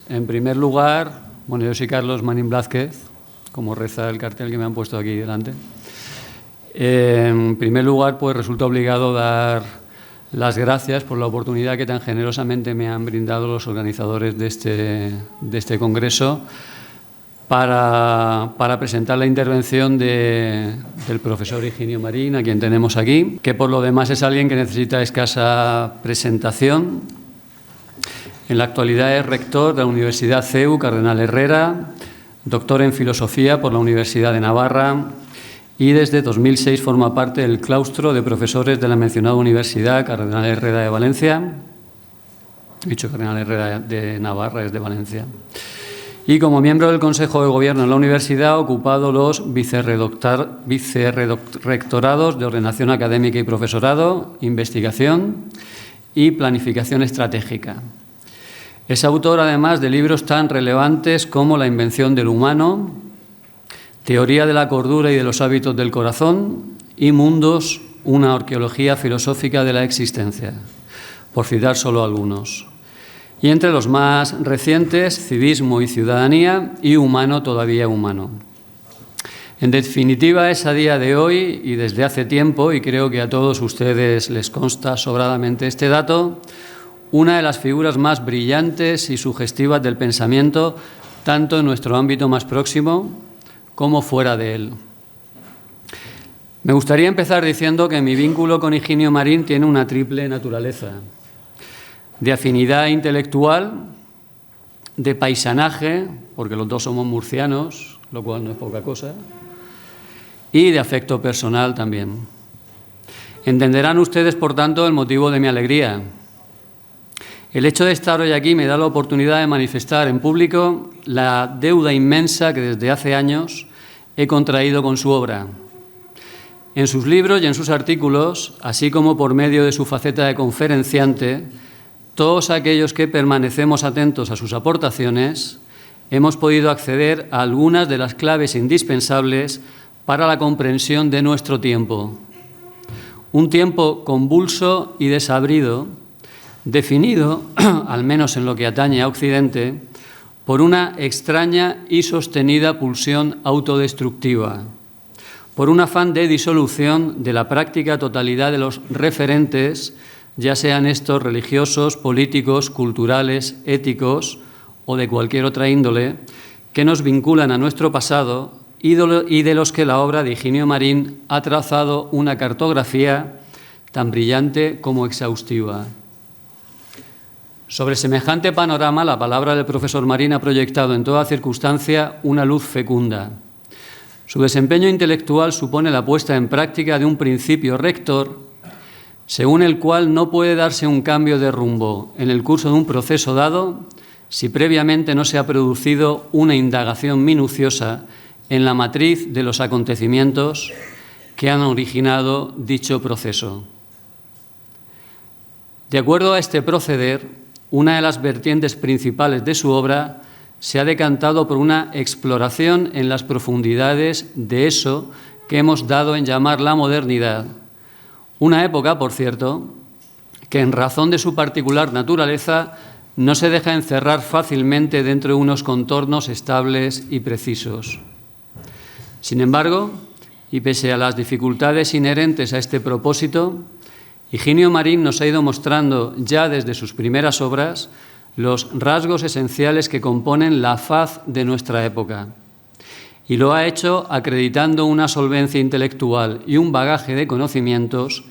En primer lugar, bueno, yo soy Carlos Marín Blázquez, como reza el cartel que me han puesto aquí delante. En primer lugar, pues resulta obligado dar las gracias por la oportunidad que tan generosamente me han brindado los organizadores de este congreso para presentar la intervención del profesor Higinio Marín, a quien tenemos aquí, que por lo demás es alguien que necesita escasa presentación. En la actualidad es rector de la Universidad CEU Cardenal Herrera, doctor en Filosofía por la Universidad de Navarra y desde 2006 forma parte del claustro de profesores de la mencionada Universidad Cardenal Herrera de Valencia. He dicho Cardenal Herrera de Navarra, es de Valencia. Y como miembro del Consejo de Gobierno en la universidad ha ocupado los vicerrectorados de Ordenación Académica y Profesorado, Investigación y Planificación Estratégica. Es autor, además, de libros tan relevantes como La invención del humano, Teoría de la cordura y de los hábitos del corazón y Mundos, una arqueología filosófica de la existencia, por citar solo algunos. Y entre los más recientes, Civismo y ciudadanía y Humano todavía humano. En definitiva, es a día de hoy y desde hace tiempo, y creo que a todos ustedes les consta sobradamente este dato, una de las figuras más brillantes y sugestivas del pensamiento, tanto en nuestro ámbito más próximo como fuera de él. Me gustaría empezar diciendo que mi vínculo con Higinio Marín tiene una triple naturaleza: de afinidad intelectual, de paisanaje, porque los dos somos murcianos, lo cual no es poca cosa, y de afecto personal también. Entenderán ustedes, por tanto, el motivo de mi alegría. El hecho de estar hoy aquí me da la oportunidad de manifestar en público la deuda inmensa que desde hace años he contraído con su obra. En sus libros y en sus artículos, así como por medio de su faceta de conferenciante, todos aquellos que permanecemos atentos a sus aportaciones hemos podido acceder a algunas de las claves indispensables para la comprensión de nuestro tiempo. Un tiempo convulso y desabrido, definido, al menos en lo que atañe a Occidente, por una extraña y sostenida pulsión autodestructiva, por un afán de disolución de la práctica totalidad de los referentes, ya sean estos religiosos, políticos, culturales, éticos o de cualquier otra índole, que nos vinculan a nuestro pasado y de los que la obra de Higinio Marín ha trazado una cartografía tan brillante como exhaustiva. Sobre semejante panorama, la palabra del profesor Marín ha proyectado en toda circunstancia una luz fecunda. Su desempeño intelectual supone la puesta en práctica de un principio rector, según el cual no puede darse un cambio de rumbo en el curso de un proceso dado si previamente no se ha producido una indagación minuciosa en la matriz de los acontecimientos que han originado dicho proceso. De acuerdo a este proceder, una de las vertientes principales de su obra se ha decantado por una exploración en las profundidades de eso que hemos dado en llamar la modernidad, una época, por cierto, que en razón de su particular naturaleza no se deja encerrar fácilmente dentro de unos contornos estables y precisos. Sin embargo, y pese a las dificultades inherentes a este propósito, Higinio Marín nos ha ido mostrando ya desde sus primeras obras los rasgos esenciales que componen la faz de nuestra época. Y lo ha hecho acreditando una solvencia intelectual y un bagaje de conocimientos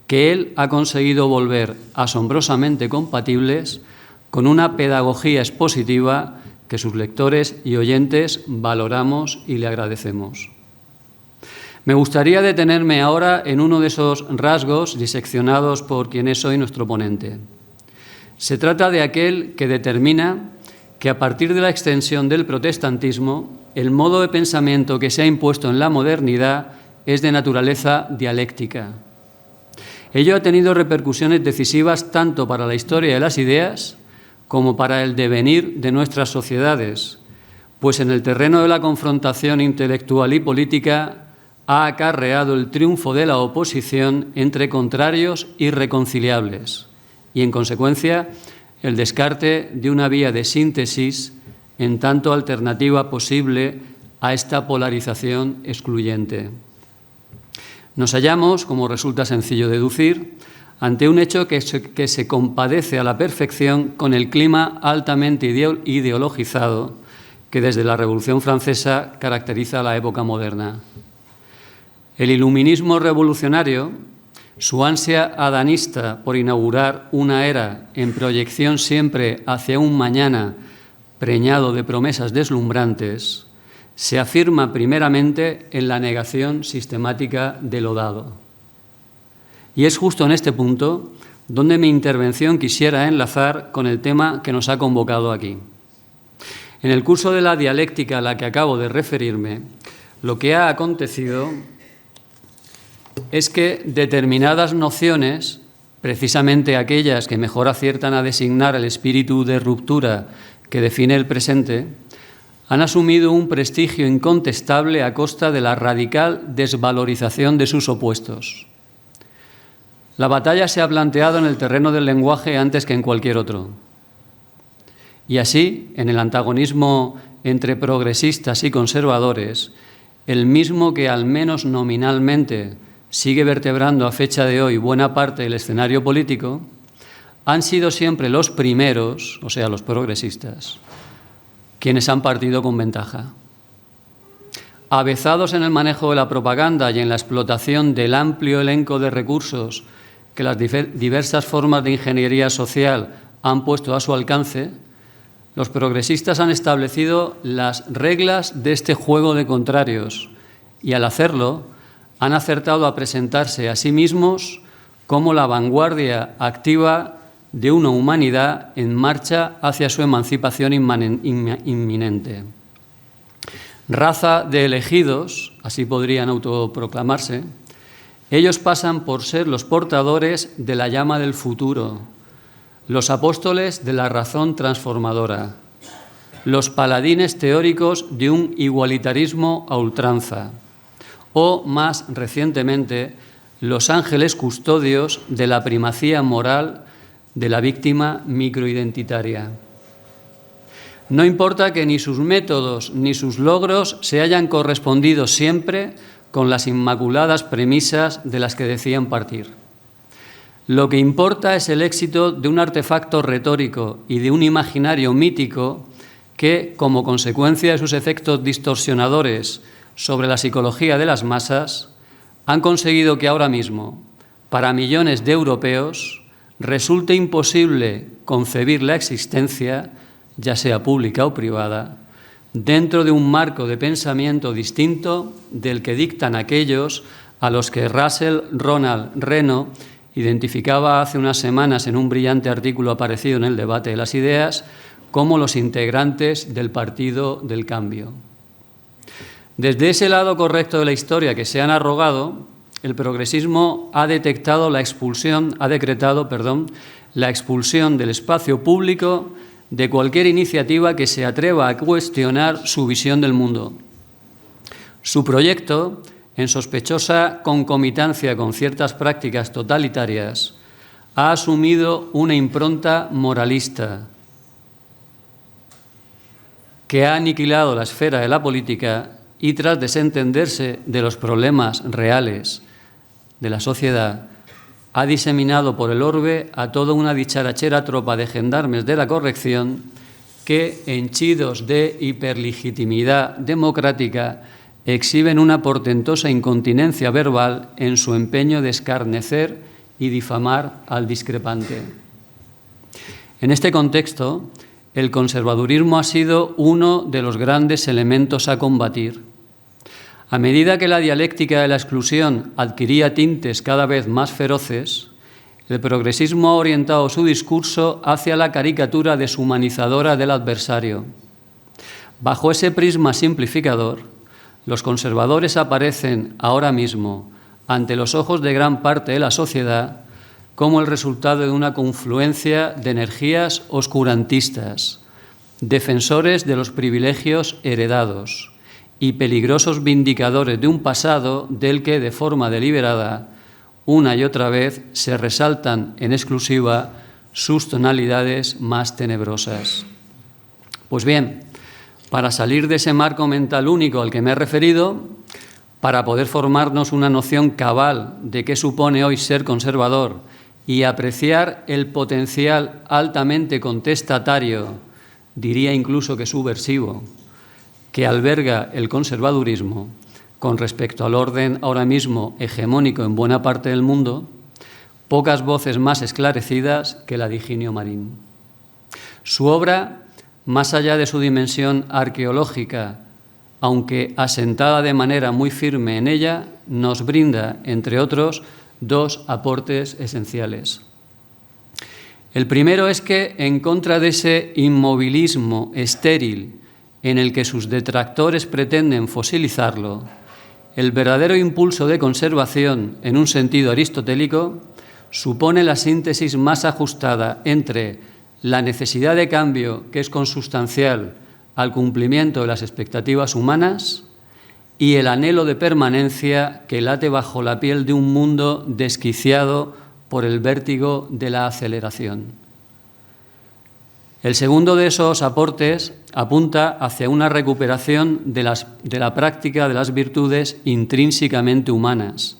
que él ha conseguido volver asombrosamente compatibles con una pedagogía expositiva que sus lectores y oyentes valoramos y le agradecemos. Me gustaría detenerme ahora en uno de esos rasgos diseccionados por quien es hoy nuestro ponente. Se trata de aquel que determina que a partir de la extensión del protestantismo, el modo de pensamiento que se ha impuesto en la modernidad es de naturaleza dialéctica. Ello ha tenido repercusiones decisivas tanto para la historia de las ideas como para el devenir de nuestras sociedades, pues en el terreno de la confrontación intelectual y política ha acarreado el triunfo de la oposición entre contrarios irreconciliables y, en consecuencia, el descarte de una vía de síntesis en tanto alternativa posible a esta polarización excluyente. Nos hallamos, como resulta sencillo deducir, ante un hecho que se compadece a la perfección con el clima altamente ideologizado que desde la Revolución Francesa caracteriza la época moderna. El iluminismo revolucionario, su ansia adanista por inaugurar una era en proyección siempre hacia un mañana preñado de promesas deslumbrantes, se afirma primeramente en la negación sistemática de lo dado. Y es justo en este punto donde mi intervención quisiera enlazar con el tema que nos ha convocado aquí. En el curso de la dialéctica a la que acabo de referirme, lo que ha acontecido es que determinadas nociones, precisamente aquellas que mejor aciertan a designar el espíritu de ruptura que define el presente, han asumido un prestigio incontestable a costa de la radical desvalorización de sus opuestos. La batalla se ha planteado en el terreno del lenguaje antes que en cualquier otro. Y así, en el antagonismo entre progresistas y conservadores, el mismo que al menos nominalmente sigue vertebrando a fecha de hoy buena parte del escenario político, han sido siempre los primeros, o sea, los progresistas, quienes han partido con ventaja. Avezados en el manejo de la propaganda y en la explotación del amplio elenco de recursos que las diversas formas de ingeniería social han puesto a su alcance, los progresistas han establecido las reglas de este juego de contrarios y, al hacerlo, han acertado a presentarse a sí mismos como la vanguardia activa de una humanidad en marcha hacia su emancipación inminente. Raza de elegidos, así podrían autoproclamarse, ellos pasan por ser los portadores de la llama del futuro, los apóstoles de la razón transformadora, los paladines teóricos de un igualitarismo a ultranza, o, más recientemente, los ángeles custodios de la primacía moral de la víctima microidentitaria. No importa que ni sus métodos ni sus logros se hayan correspondido siempre con las inmaculadas premisas de las que decían partir. Lo que importa es el éxito de un artefacto retórico y de un imaginario mítico que, como consecuencia de sus efectos distorsionadores sobre la psicología de las masas, han conseguido que ahora mismo, para millones de europeos, resulte imposible concebir la existencia, ya sea pública o privada, dentro de un marco de pensamiento distinto del que dictan aquellos a los que Russell Ronald Reno identificaba hace unas semanas en un brillante artículo aparecido en el Debate de las Ideas como los integrantes del Partido del Cambio. Desde ese lado correcto de la historia que se han arrogado, el progresismo ha decretado la expulsión del espacio público de cualquier iniciativa que se atreva a cuestionar su visión del mundo. Su proyecto, en sospechosa concomitancia con ciertas prácticas totalitarias, ha asumido una impronta moralista que ha aniquilado la esfera de la política y, tras desentenderse de los problemas reales de la sociedad, ha diseminado por el orbe a toda una dicharachera tropa de gendarmes de la corrección que, henchidos de hiperlegitimidad democrática, exhiben una portentosa incontinencia verbal en su empeño de escarnecer y difamar al discrepante. En este contexto, el conservadurismo ha sido uno de los grandes elementos a combatir. A medida que la dialéctica de la exclusión adquiría tintes cada vez más feroces, el progresismo ha orientado su discurso hacia la caricatura deshumanizadora del adversario. Bajo ese prisma simplificador, los conservadores aparecen ahora mismo, ante los ojos de gran parte de la sociedad, como el resultado de una confluencia de energías oscurantistas, defensores de los privilegios heredados y peligrosos vindicadores de un pasado del que, de forma deliberada, una y otra vez se resaltan en exclusiva sus tonalidades más tenebrosas. Pues bien, para salir de ese marco mental único al que me he referido, para poder formarnos una noción cabal de qué supone hoy ser conservador y apreciar el potencial altamente contestatario, diría incluso que subversivo, que alberga el conservadurismo con respecto al orden ahora mismo hegemónico en buena parte del mundo, pocas voces más esclarecidas que la de Higinio Marín. Su obra, más allá de su dimensión arqueológica, aunque asentada de manera muy firme en ella, nos brinda, entre otros, dos aportes esenciales. El primero es que, en contra de ese inmovilismo estéril en el que sus detractores pretenden fosilizarlo, el verdadero impulso de conservación, en un sentido aristotélico, supone la síntesis más ajustada entre la necesidad de cambio, que es consustancial al cumplimiento de las expectativas humanas, y el anhelo de permanencia que late bajo la piel de un mundo desquiciado por el vértigo de la aceleración. El segundo de esos aportes apunta hacia una recuperación de la práctica de las virtudes intrínsecamente humanas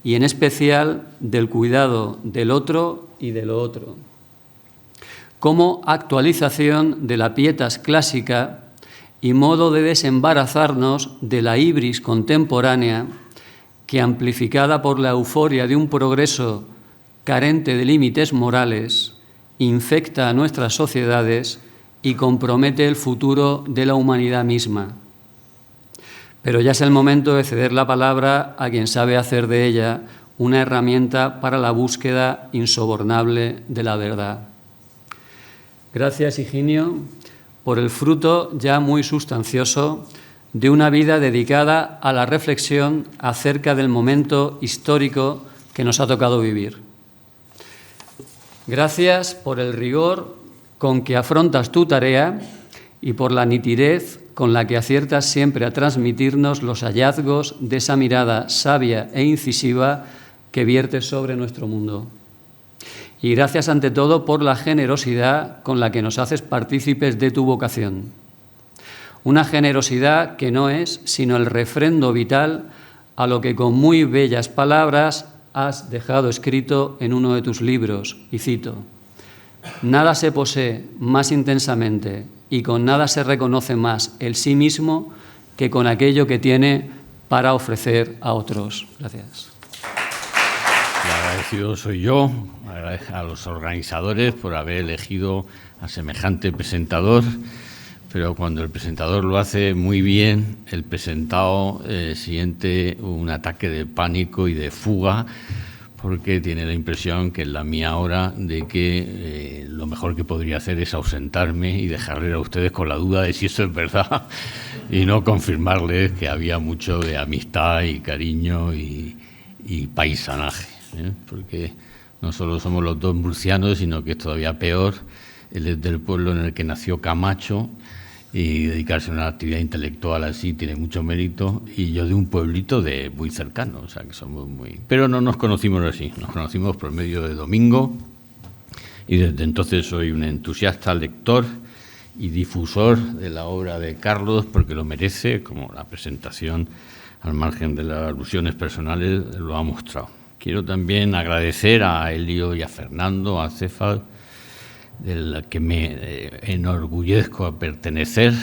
y, en especial, del cuidado del otro y de lo otro, como actualización de la pietas clásica y modo de desembarazarnos de la hibris contemporánea que, amplificada por la euforia de un progreso carente de límites morales, infecta a nuestras sociedades y compromete el futuro de la humanidad misma. Pero ya es el momento de ceder la palabra a quien sabe hacer de ella una herramienta para la búsqueda insobornable de la verdad. Gracias, Higinio, por el fruto ya muy sustancioso de una vida dedicada a la reflexión acerca del momento histórico que nos ha tocado vivir. Gracias por el rigor con que afrontas tu tarea y por la nitidez con la que aciertas siempre a transmitirnos los hallazgos de esa mirada sabia e incisiva que viertes sobre nuestro mundo. Y gracias ante todo por la generosidad con la que nos haces partícipes de tu vocación. Una generosidad que no es sino el refrendo vital a lo que con muy bellas palabras has dejado escrito en uno de tus libros, y cito: «Nada se posee más intensamente y con nada se reconoce más el sí mismo que con aquello que tiene para ofrecer a otros». Gracias. El agradecido soy yo, a los organizadores por haber elegido a semejante presentador, pero cuando el presentador lo hace muy bien, el presentado siente un ataque de pánico y de fuga, porque tiene la impresión, que es la mía ahora, de que lo mejor que podría hacer es ausentarme y dejarle a ustedes con la duda de si eso es verdad y no confirmarles que había mucho de amistad y cariño y paisanaje, porque no solo somos los dos murcianos, sino que es todavía peor. Él es del pueblo en el que nació Camacho, y dedicarse a una actividad intelectual así tiene mucho mérito, y yo de un pueblito muy cercano, o sea que somos muy... Pero no nos conocimos así, nos conocimos por medio de Domingo, y desde entonces soy un entusiasta lector y difusor de la obra de Carlos, porque lo merece, como la presentación, al margen de las alusiones personales, lo ha mostrado. Quiero también agradecer a Elio y a Fernando, a Cefal, de la que me enorgullezco a pertenecer,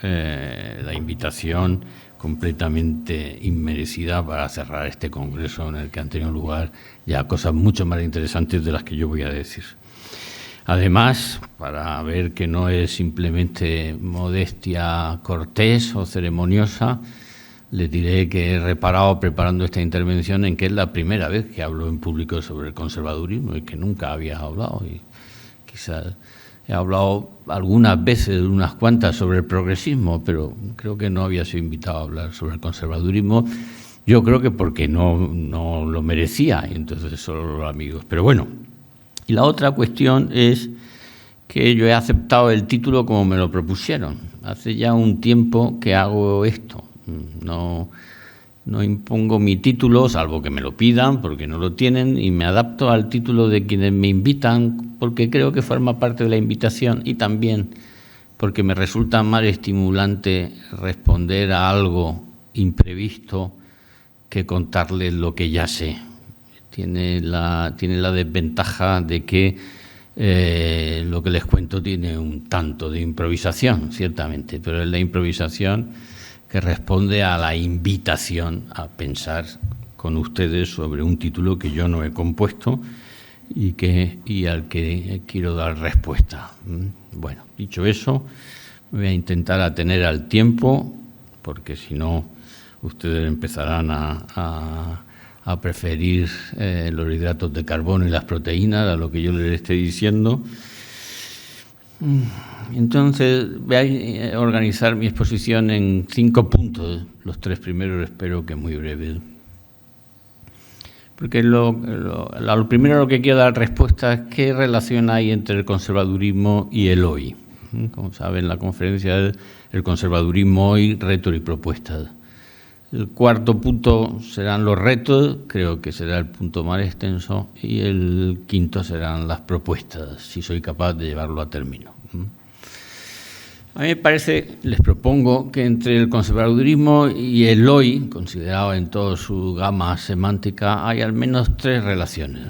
la invitación completamente inmerecida para cerrar este congreso en el que han tenido lugar ya cosas mucho más interesantes de las que yo voy a decir. Además, para ver que no es simplemente modestia cortés o ceremoniosa, les diré que he reparado preparando esta intervención en que es la primera vez que hablo en público sobre el conservadurismo y que nunca había hablado. Y quizás he hablado algunas veces, unas cuantas, sobre el progresismo, pero creo que no había sido invitado a hablar sobre el conservadurismo. Yo creo que porque no lo merecía, y entonces solo los amigos. Pero bueno, y la otra cuestión es que yo he aceptado el título como me lo propusieron. Hace ya un tiempo que hago esto. No impongo mi título, salvo que me lo pidan, porque no lo tienen, y me adapto al título de quienes me invitan, porque creo que forma parte de la invitación, y también porque me resulta más estimulante responder a algo imprevisto que contarles lo que ya sé. Tiene la desventaja de que lo que les cuento tiene un tanto de improvisación, ciertamente, pero es la improvisación que responde a la invitación a pensar con ustedes sobre un título que yo no he compuesto y al que quiero dar respuesta. Bueno, dicho eso, me voy a intentar atener al tiempo, porque si no, ustedes empezarán a preferir los hidratos de carbono y las proteínas a lo que yo les esté diciendo. Entonces, voy a organizar mi exposición en 5 puntos. Los 3 primeros espero que muy breves. Porque lo primero a lo que quiero dar respuesta es qué relación hay entre el conservadurismo y el hoy. Como saben, la conferencia es el conservadurismo hoy, retos y propuestas. El 4.º punto serán los retos, creo que será el punto más extenso, y el 5.º serán las propuestas, si soy capaz de llevarlo a término. A mí me parece, les propongo, que entre el conservadurismo y el hoy, considerado en toda su gama semántica, hay al menos 3 relaciones.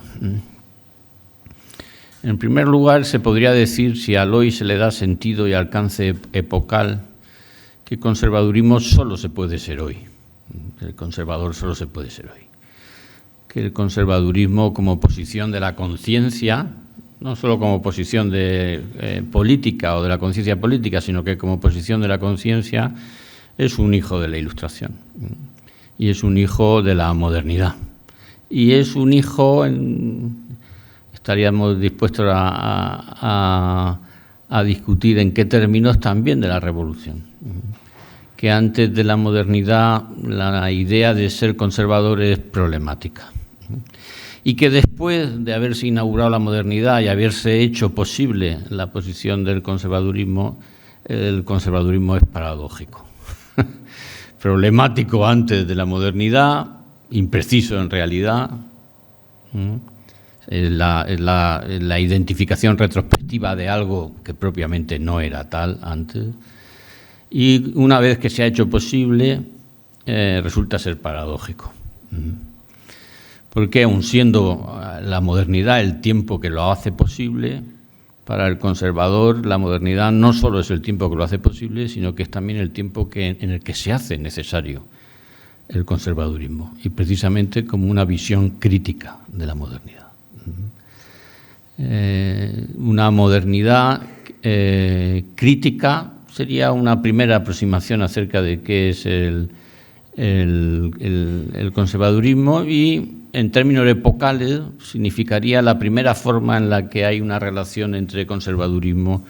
En primer lugar, se podría decir, si al hoy se le da sentido y alcance epocal, que el conservadurismo solo se puede ser hoy. El conservador solo se puede ser hoy. Que el conservadurismo como posición de la conciencia, no solo como posición de política o de la conciencia política, sino que como posición de la conciencia es un hijo de la Ilustración y es un hijo de la modernidad y es un hijo, estaríamos dispuestos a discutir en qué términos también de la revolución. Que antes de la modernidad la idea de ser conservador es problemática. Y que después de haberse inaugurado la modernidad y haberse hecho posible la posición del conservadurismo, el conservadurismo es paradójico. Problemático antes de la modernidad, impreciso en realidad. La identificación retrospectiva de algo que propiamente no era tal antes. Y una vez que se ha hecho posible, resulta ser paradójico. Porque aun siendo la modernidad el tiempo que lo hace posible, para el conservador la modernidad no solo es el tiempo que lo hace posible, sino que es también el tiempo en el que se hace necesario el conservadurismo, y precisamente como una visión crítica de la modernidad. Una modernidad crítica sería una primera aproximación acerca de qué es el conservadurismo, y en términos epocales significaría la primera forma en la que hay una relación entre conservadurismo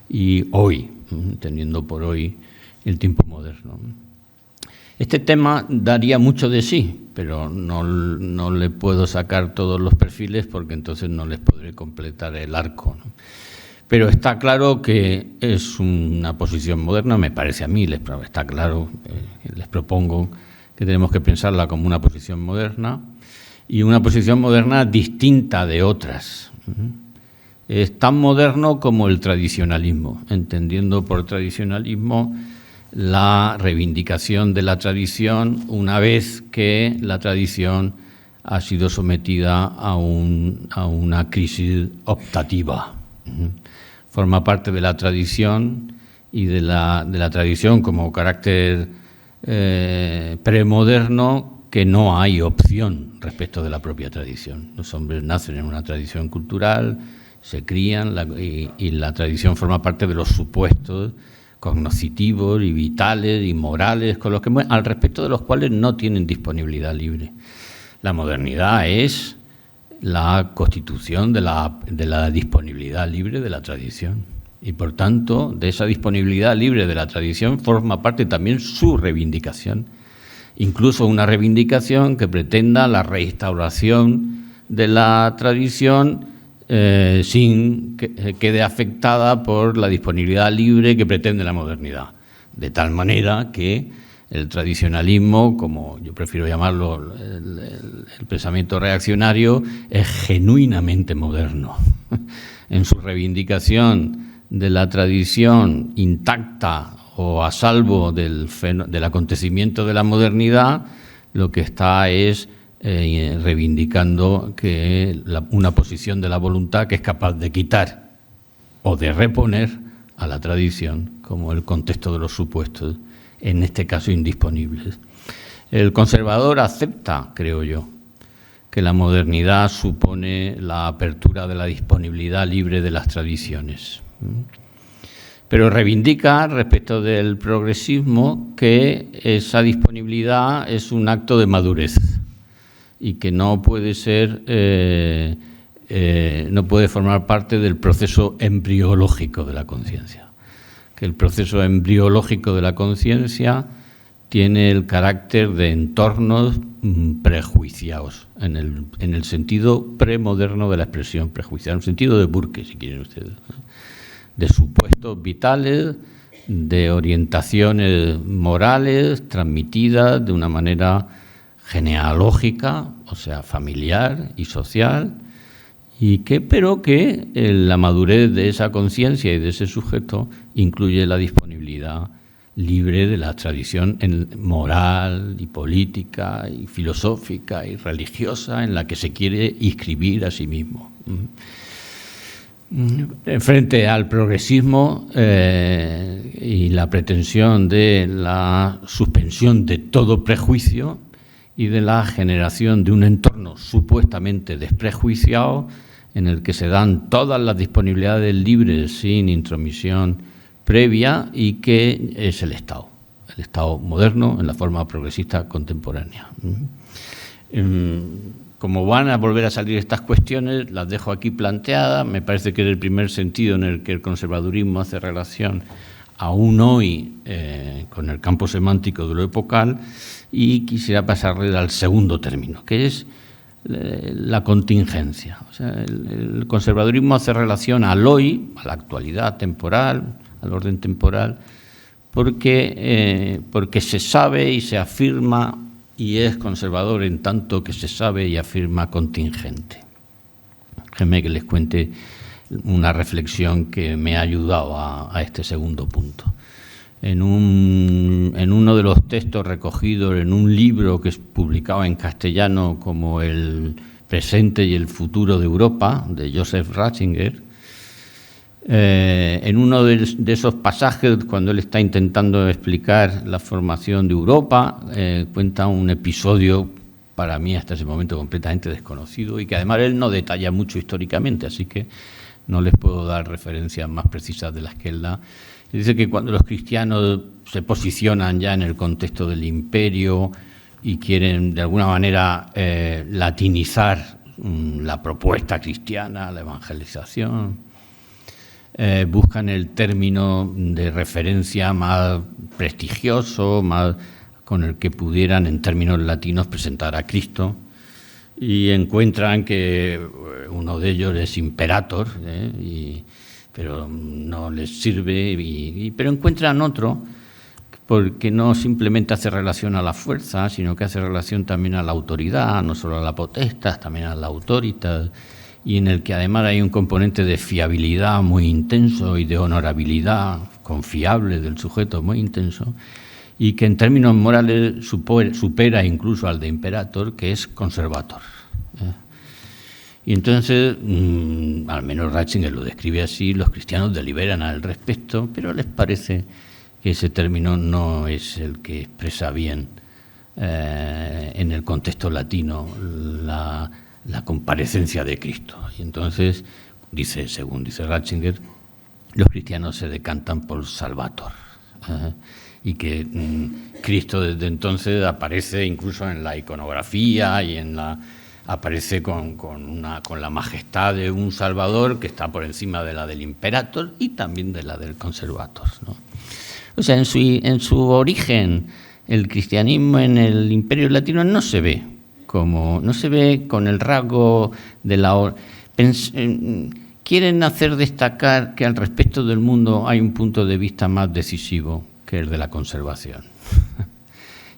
y hoy, entendiendo por hoy el tiempo moderno. Este tema daría mucho de sí, pero no le puedo sacar todos los perfiles porque entonces no les podré completar el arco, ¿no? Pero está claro que es una posición moderna, me parece a mí, está claro, les propongo que tenemos que pensarla como una posición moderna, y una posición moderna distinta de otras. Es tan moderno como el tradicionalismo, entendiendo por tradicionalismo la reivindicación de la tradición una vez que la tradición ha sido sometida a una crisis optativa. Forma parte de la tradición y de la tradición como carácter premoderno, que no hay opción respecto de la propia tradición. Los hombres nacen en una tradición cultural, se crían y la tradición forma parte de los supuestos cognoscitivos y vitales y morales al respecto de los cuales no tienen disponibilidad libre. La modernidad es la constitución de la disponibilidad libre de la tradición, y por tanto de esa disponibilidad libre de la tradición forma parte también su reivindicación, incluso una reivindicación que pretenda la restauración de la tradición sin que quede afectada por la disponibilidad libre que pretende la modernidad, de tal manera que El tradicionalismo, como yo prefiero llamarlo, el pensamiento reaccionario, es genuinamente moderno. En su reivindicación de la tradición intacta o a salvo del acontecimiento de la modernidad, lo que está es reivindicando una posición de la voluntad que es capaz de quitar o de reponer a la tradición como el contexto de los supuestos, en este caso indisponibles. El conservador acepta, creo yo, que la modernidad supone la apertura de la disponibilidad libre de las tradiciones. Pero reivindica, respecto del progresismo, que esa disponibilidad es un acto de madurez y que no puede ser, no puede formar parte del proceso embriológico de la conciencia. Que el proceso embriológico de la conciencia tiene el carácter de entornos prejuiciados, en el sentido premoderno de la expresión prejuiciada, en un sentido de Burke, si quieren ustedes, ¿no? De supuestos vitales, de orientaciones morales transmitidas de una manera genealógica, o sea, familiar y social, pero que la madurez de esa conciencia y de ese sujeto incluye la disponibilidad libre de la tradición moral y política y filosófica y religiosa en la que se quiere inscribir a sí mismo. Frente al progresismo y la pretensión de la suspensión de todo prejuicio y de la generación de un entorno supuestamente desprejuiciado en el que se dan todas las disponibilidades libres sin intromisión previa y que es el Estado moderno en la forma progresista contemporánea. Como van a volver a salir estas cuestiones, las dejo aquí planteadas. Me parece que es el primer sentido en el que el conservadurismo hace relación aún hoy con el campo semántico de lo epocal, y quisiera pasarle al segundo término, que es la contingencia. O sea, el conservadurismo hace relación al hoy, a la actualidad temporal, al orden temporal, porque se sabe y se afirma, y es conservador en tanto que se sabe y afirma contingente. Déjenme que les cuente una reflexión que me ha ayudado a este segundo punto. En uno de los textos recogidos en un libro que es publicado en castellano como El presente y el futuro de Europa, de Joseph Ratzinger, en uno de esos pasajes, cuando él está intentando explicar la formación de Europa, cuenta un episodio para mí hasta ese momento completamente desconocido y que además él no detalla mucho históricamente, así que no les puedo dar referencias más precisas de las que él da. Dice que cuando los cristianos se posicionan ya en el contexto del imperio y quieren de alguna manera latinizar la propuesta cristiana, la evangelización, buscan el término de referencia más prestigioso, más con el que pudieran en términos latinos presentar a Cristo, y encuentran que uno de ellos es imperator, pero no les sirve, pero encuentran otro porque no simplemente hace relación a la fuerza, sino que hace relación también a la autoridad, no solo a la potestas, también a la autoritas, y en el que además hay un componente de fiabilidad muy intenso y de honorabilidad confiable del sujeto muy intenso, y que en términos morales supera incluso al de imperator, que es conservator. Y entonces, al menos Ratzinger lo describe así, los cristianos deliberan al respecto, pero les parece que ese término no es el que expresa bien en el contexto latino la comparecencia de Cristo. Y entonces, según dice Ratzinger, los cristianos se decantan por Salvator. Y que Cristo desde entonces aparece incluso en la iconografía y aparece con la majestad de un Salvador que está por encima de la del imperator y también de la del conservator, ¿no? O sea, en su origen, el cristianismo en el Imperio Latino no se ve con el rasgo de la... Quieren hacer destacar que al respecto del mundo hay un punto de vista más decisivo que el de la conservación.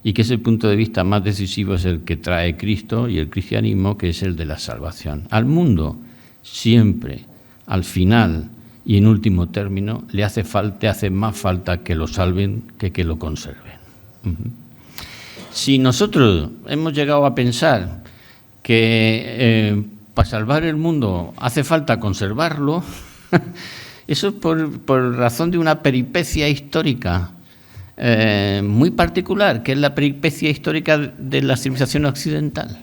y que ese punto de vista más decisivo es el que trae Cristo y el cristianismo, que es el de la salvación. Al mundo siempre, al final y en último término, le hace más falta que lo salven que lo conserven. Si nosotros hemos llegado a pensar que para salvar el mundo hace falta conservarlo, eso es por razón de una peripecia histórica muy particular, que es la peripecia histórica de la civilización occidental,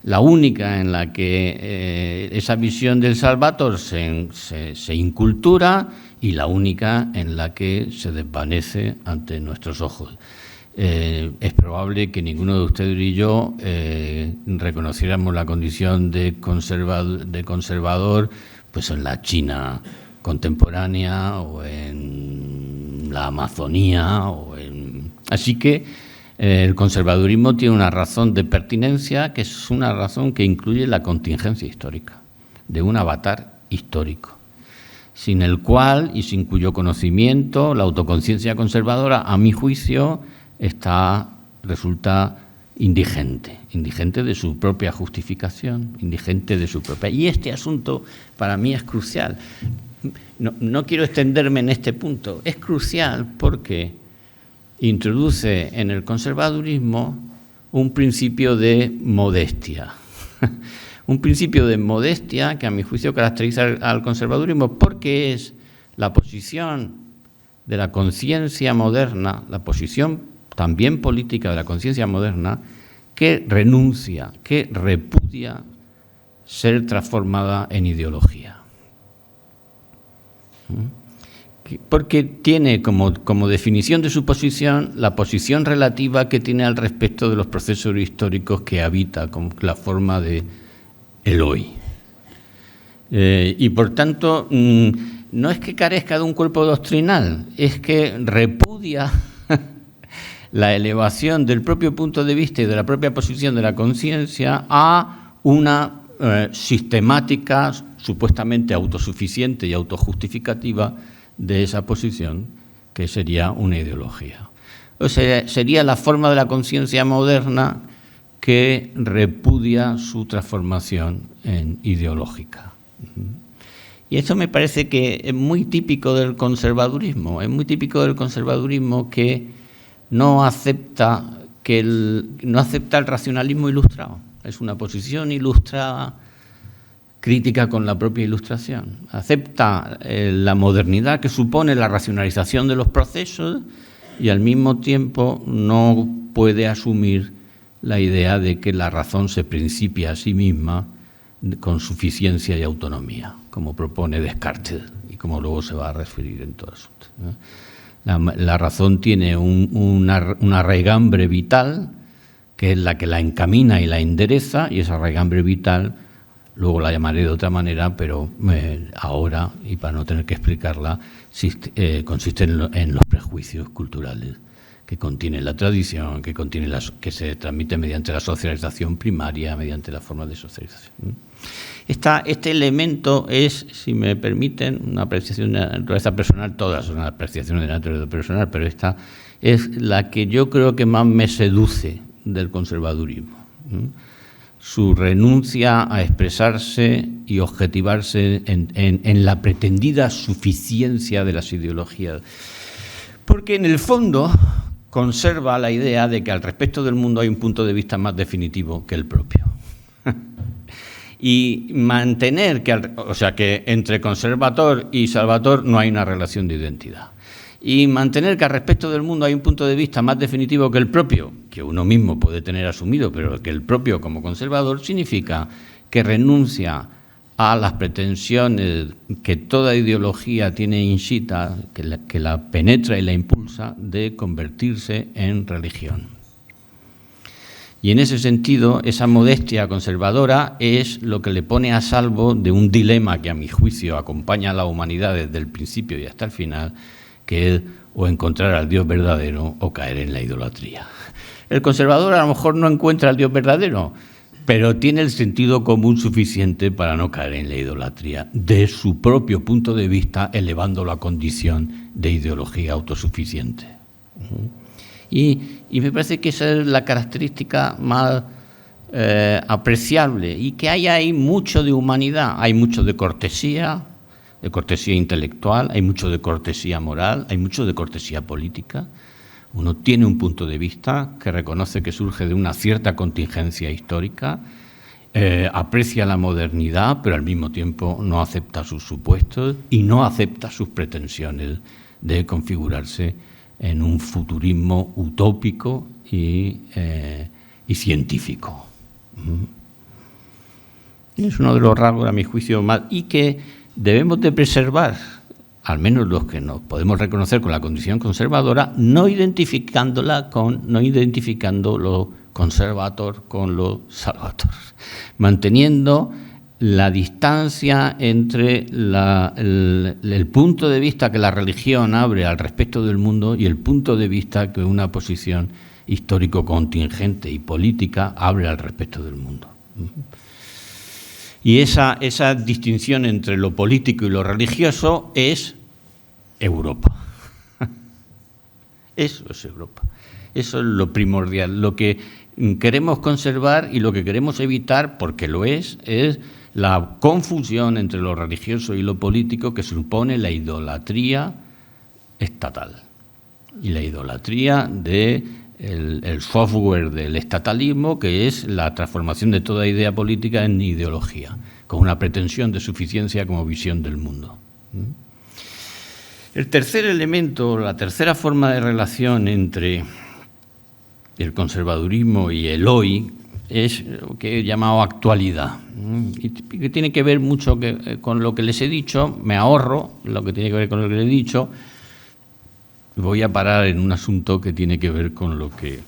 la única en la que esa visión del Salvator se incultura y la única en la que se desvanece ante nuestros ojos. Es probable que ninguno de ustedes y yo reconociéramos la condición de conservador pues en la China contemporánea o en la Amazonía así que el conservadurismo tiene una razón de pertinencia, que es una razón que incluye la contingencia histórica de un avatar histórico, sin el cual y sin cuyo conocimiento la autoconciencia conservadora, a mi juicio, resulta indigente de su propia justificación, indigente de su propia. Y este asunto para mí es crucial. No quiero extenderme en este punto. Es crucial porque introduce en el conservadurismo un principio de modestia. Un principio de modestia que a mi juicio caracteriza al conservadurismo porque es la posición de la conciencia moderna, la posición también política de la conciencia moderna, que renuncia, que repudia ser transformada en ideología. Porque tiene como definición de su posición la posición relativa que tiene al respecto de los procesos históricos que habita con la forma de el hoy. Y por tanto, no es que carezca de un cuerpo doctrinal, es que repudia la elevación del propio punto de vista y de la propia posición de la conciencia a una sistemática supuestamente autosuficiente y autojustificativa de esa posición, que sería una ideología. O sea, sería la forma de la conciencia moderna que repudia su transformación en ideológica. Y esto me parece que es muy típico del conservadurismo. Es muy típico del conservadurismo que no acepta el racionalismo ilustrado. Es una posición ilustrada, crítica con la propia ilustración. Acepta la modernidad que supone la racionalización de los procesos y al mismo tiempo no puede asumir la idea de que la razón se principia a sí misma con suficiencia y autonomía, como propone Descartes y como luego se va a referir en todo asunto. La razón tiene una raigambre vital, que es la que la encamina y la endereza, y esa raigambre vital, luego la llamaré de otra manera, pero ahora, y para no tener que explicarla, consiste en los prejuicios culturales que contiene la tradición, que se transmite mediante la socialización primaria, mediante la forma de socialización. Este elemento es, si me permiten, una apreciación de naturaleza personal, todas son apreciaciones de naturaleza personal, pero esta es la que yo creo que más me seduce del conservadurismo. Su renuncia a expresarse y objetivarse en la pretendida suficiencia de las ideologías. Porque en el fondo conserva la idea de que al respecto del mundo hay un punto de vista más definitivo que el propio. Y mantener que entre conservador y salvator no hay una relación de identidad. Y mantener que al respecto del mundo hay un punto de vista más definitivo que el propio, que uno mismo puede tener asumido, pero que el propio como conservador, significa que renuncia a las pretensiones que toda ideología tiene insita, que la penetra y la impulsa, de convertirse en religión. Y en ese sentido, esa modestia conservadora es lo que le pone a salvo de un dilema que a mi juicio acompaña a la humanidad desde el principio y hasta el final, que es o encontrar al Dios verdadero o caer en la idolatría. El conservador a lo mejor no encuentra al Dios verdadero, pero tiene el sentido común suficiente para no caer en la idolatría, de su propio punto de vista, elevando la condición de ideología autosuficiente. Y me parece que esa es la característica más apreciable, y que hay ahí mucho de humanidad, hay mucho de cortesía intelectual, hay mucho de cortesía moral, hay mucho de cortesía política. Uno tiene un punto de vista que reconoce que surge de una cierta contingencia histórica, aprecia la modernidad, pero al mismo tiempo no acepta sus supuestos y no acepta sus pretensiones de configurarse en un futurismo utópico y científico. Es uno de los rasgos, a mi juicio, más, y que debemos de preservar, al menos los que nos podemos reconocer con la condición conservadora, no identificando lo conservador con lo salvador, manteniendo la distancia entre el punto de vista que la religión abre al respecto del mundo y el punto de vista que una posición histórico contingente y política abre al respecto del mundo. Y esa distinción entre lo político y lo religioso es Europa. Eso es Europa. Eso es lo primordial. Lo que queremos conservar y lo que queremos evitar, porque lo es la confusión entre lo religioso y lo político que supone la idolatría estatal y la idolatría el software del estatalismo, que es la transformación de toda idea política en ideología, con una pretensión de suficiencia como visión del mundo. El tercer elemento, la tercera forma de relación entre el conservadurismo y el hoy es lo que he llamado actualidad, y que tiene que ver mucho con lo que les he dicho. Me ahorro lo que tiene que ver con lo que les he dicho. Voy a parar en un asunto que tiene que ver con lo que...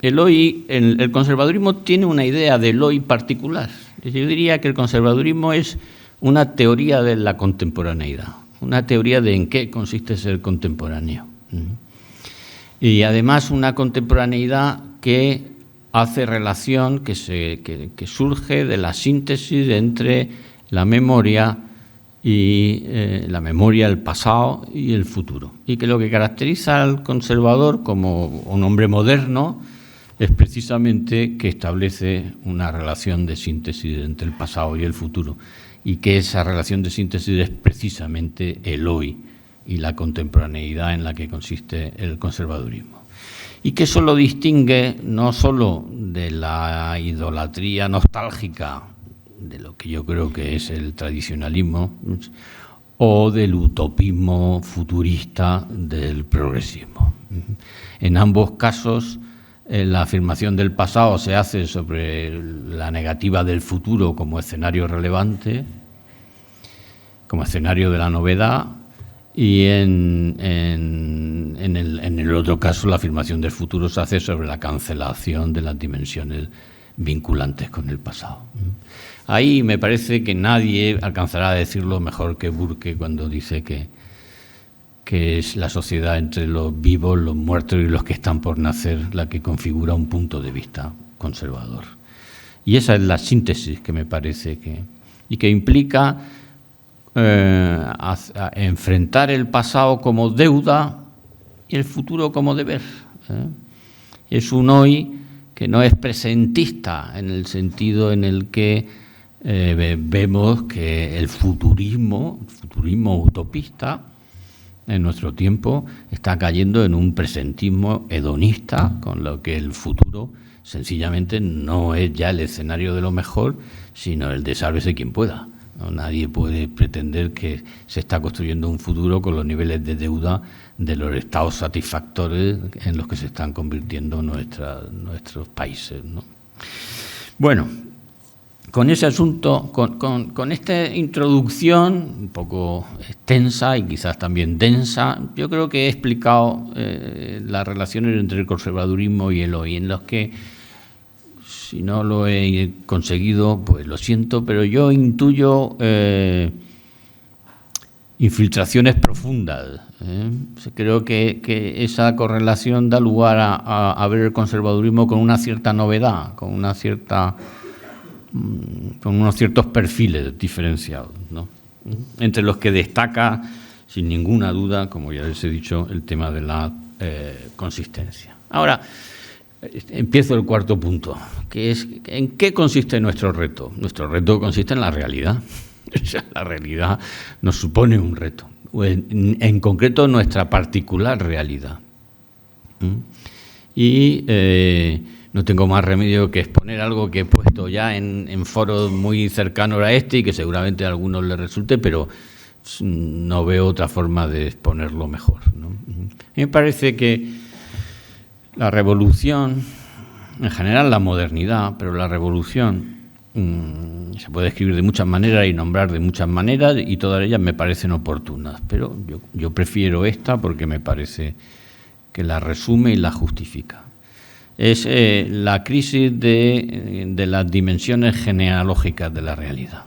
El conservadurismo tiene una idea del hoy particular. Yo diría que el conservadurismo es una teoría de la contemporaneidad, una teoría de en qué consiste ser contemporáneo. Y además una contemporaneidad que hace relación, que surge de la síntesis entre la memoria y el pasado y el futuro. Y que lo que caracteriza al conservador como un hombre moderno es precisamente que establece una relación de síntesis entre el pasado y el futuro, y que esa relación de síntesis es precisamente el hoy y la contemporaneidad en la que consiste el conservadurismo. Y que eso lo distingue no solo de la idolatría nostálgica, de lo que yo creo que es el tradicionalismo, o del utopismo futurista del progresismo. En ambos casos, la afirmación del pasado se hace sobre la negativa del futuro como escenario relevante, como escenario de la novedad, y en el otro caso la afirmación del futuro se hace sobre la cancelación de las dimensiones vinculantes con el pasado. Ahí me parece que nadie alcanzará a decirlo mejor que Burke cuando dice que es la sociedad entre los vivos, los muertos y los que están por nacer la que configura un punto de vista conservador. Y esa es la síntesis que me parece que implica enfrentar el pasado como deuda y el futuro como deber. Es un hoy que no es presentista en el sentido en el que vemos que el futurismo utopista en nuestro tiempo está cayendo en un presentismo hedonista, con lo que el futuro sencillamente no es ya el escenario de lo mejor, sino el de sálvese quien pueda. ¿No? Nadie puede pretender que se está construyendo un futuro con los niveles de deuda de los estados satisfactorios en los que se están convirtiendo nuestros países, ¿no? Bueno, con ese asunto, con esta introducción un poco extensa y quizás también densa, yo creo que he explicado las relaciones entre el conservadurismo y el hoy, en los que, si no lo he conseguido, pues lo siento, pero yo intuyo infiltraciones profundas. Creo que esa correlación da lugar a ver el conservadurismo con una cierta novedad, con unos ciertos perfiles diferenciados, ¿no? Entre los que destaca, sin ninguna duda, como ya les he dicho, el tema de la consistencia. Ahora, empiezo el cuarto punto, que es ¿en qué consiste nuestro reto? Nuestro reto consiste en la realidad. O sea, la realidad nos supone un reto, en concreto nuestra particular realidad. Y no tengo más remedio que exponer algo que he puesto ya en foros muy cercanos a este y que seguramente a algunos les resulte, pero no veo otra forma de exponerlo mejor, ¿no? Me parece que la revolución, en general la modernidad, pero la revolución se puede escribir de muchas maneras y nombrar de muchas maneras, y todas ellas me parecen oportunas, pero yo prefiero esta porque me parece que la resume y la justifica. Es la crisis de las dimensiones genealógicas de la realidad.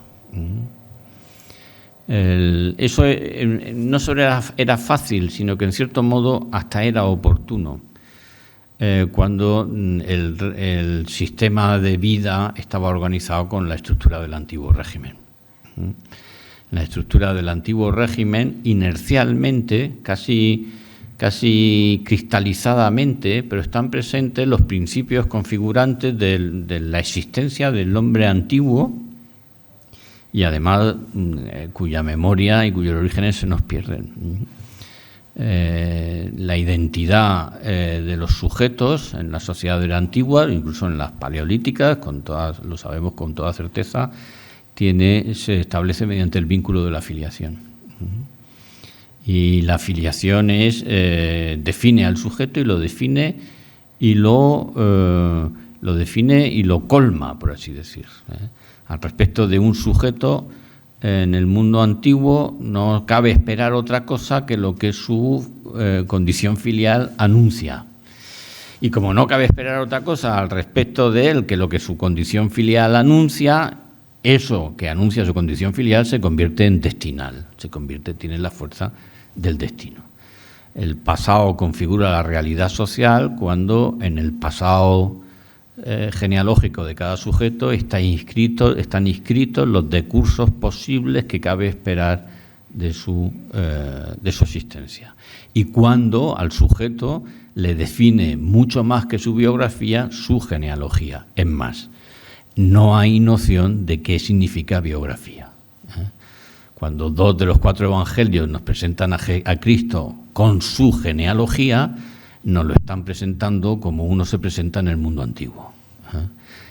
Eso no solo era fácil, sino que en cierto modo hasta era oportuno, cuando el sistema de vida estaba organizado con la estructura del antiguo régimen. La estructura del antiguo régimen, inercialmente, casi cristalizadamente, pero están presentes los principios configurantes de la existencia del hombre antiguo, y además cuya memoria y cuyos orígenes se nos pierden. La identidad de los sujetos en la sociedad de la antigua, incluso en las paleolíticas, lo sabemos con toda certeza, se establece mediante el vínculo de la filiación. Y la filiación define al sujeto y lo define y lo colma, por así decir. Al respecto de un sujeto en el mundo antiguo no cabe esperar otra cosa que lo que su condición filial anuncia. Y como no cabe esperar otra cosa al respecto de él que lo que su condición filial anuncia, eso que anuncia su condición filial se convierte en destinal, tiene la fuerza del destino. El pasado configura la realidad social cuando en el pasado genealógico de cada sujeto están inscritos los decursos posibles que cabe esperar de su existencia. Y cuando al sujeto le define mucho más que su biografía, su genealogía. Es más, no hay noción de qué significa biografía. Cuando 2 de los 4 evangelios nos presentan a Cristo con su genealogía, nos lo están presentando como uno se presenta en el mundo antiguo.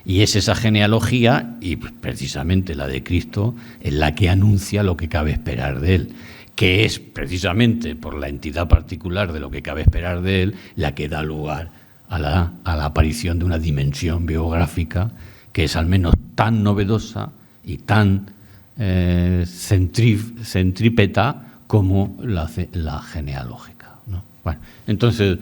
Y es esa genealogía, y precisamente la de Cristo, en la que anuncia lo que cabe esperar de él, que es precisamente por la entidad particular de lo que cabe esperar de él, la que da lugar a la aparición de una dimensión biográfica que es al menos tan novedosa y tan centrípeta como la genealógica, ¿no? Bueno, entonces,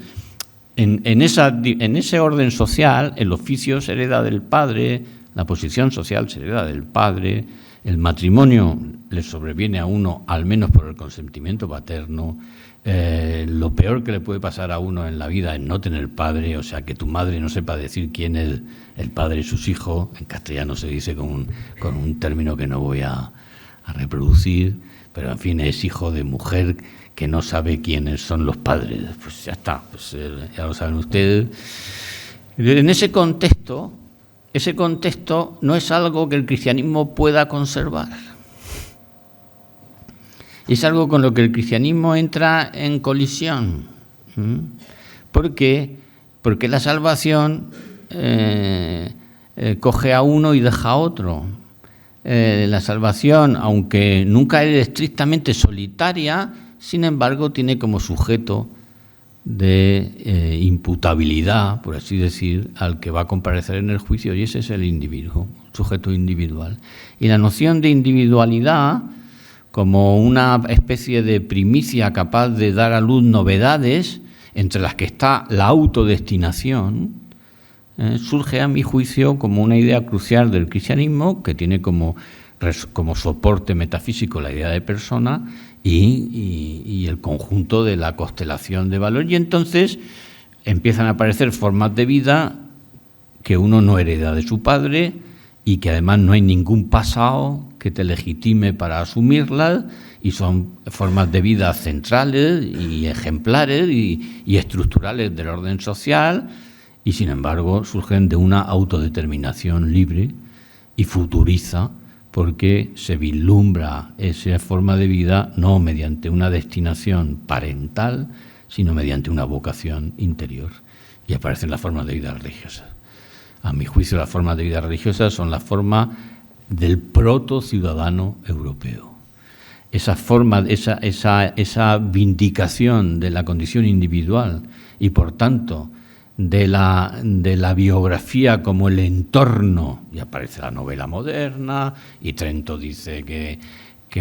en ese orden social, el oficio se hereda del padre, la posición social se hereda del padre, el matrimonio le sobreviene a uno, al menos por el consentimiento paterno. Lo peor que le puede pasar a uno en la vida es no tener padre, o sea, que tu madre no sepa decir quién es el padre de sus hijos. En castellano se dice con un término que no voy a reproducir, pero en fin, es hijo de mujer que no sabe quiénes son los padres. Pues ya está, pues ya lo saben ustedes. En ese contexto no es algo que el cristianismo pueda conservar. Es algo con lo que el cristianismo entra en colisión. ¿Por qué? Porque la salvación coge a uno y deja a otro. La salvación, aunque nunca es estrictamente solitaria, sin embargo, tiene como sujeto de imputabilidad, por así decir, al que va a comparecer en el juicio, y ese es el individuo, sujeto individual. Y la noción de individualidad, como una especie de primicia capaz de dar a luz novedades, entre las que está la autodestinación, surge a mi juicio como una idea crucial del cristianismo, que tiene como soporte metafísico la idea de persona y el conjunto de la constelación de valor. Y entonces empiezan a aparecer formas de vida que uno no hereda de su padre y que además no hay ningún pasado que te legitime para asumirlas, y son formas de vida centrales y ejemplares y estructurales del orden social, y sin embargo surgen de una autodeterminación libre y futuriza, porque se vislumbra esa forma de vida no mediante una destinación parental, sino mediante una vocación interior. Y aparecen las formas de vida religiosas. A mi juicio, las formas de vida religiosas son la forma del proto-ciudadano europeo. Esa forma, esa vindicación de la condición individual y, por tanto, de la biografía como el entorno, y aparece la novela moderna, y Trento dice que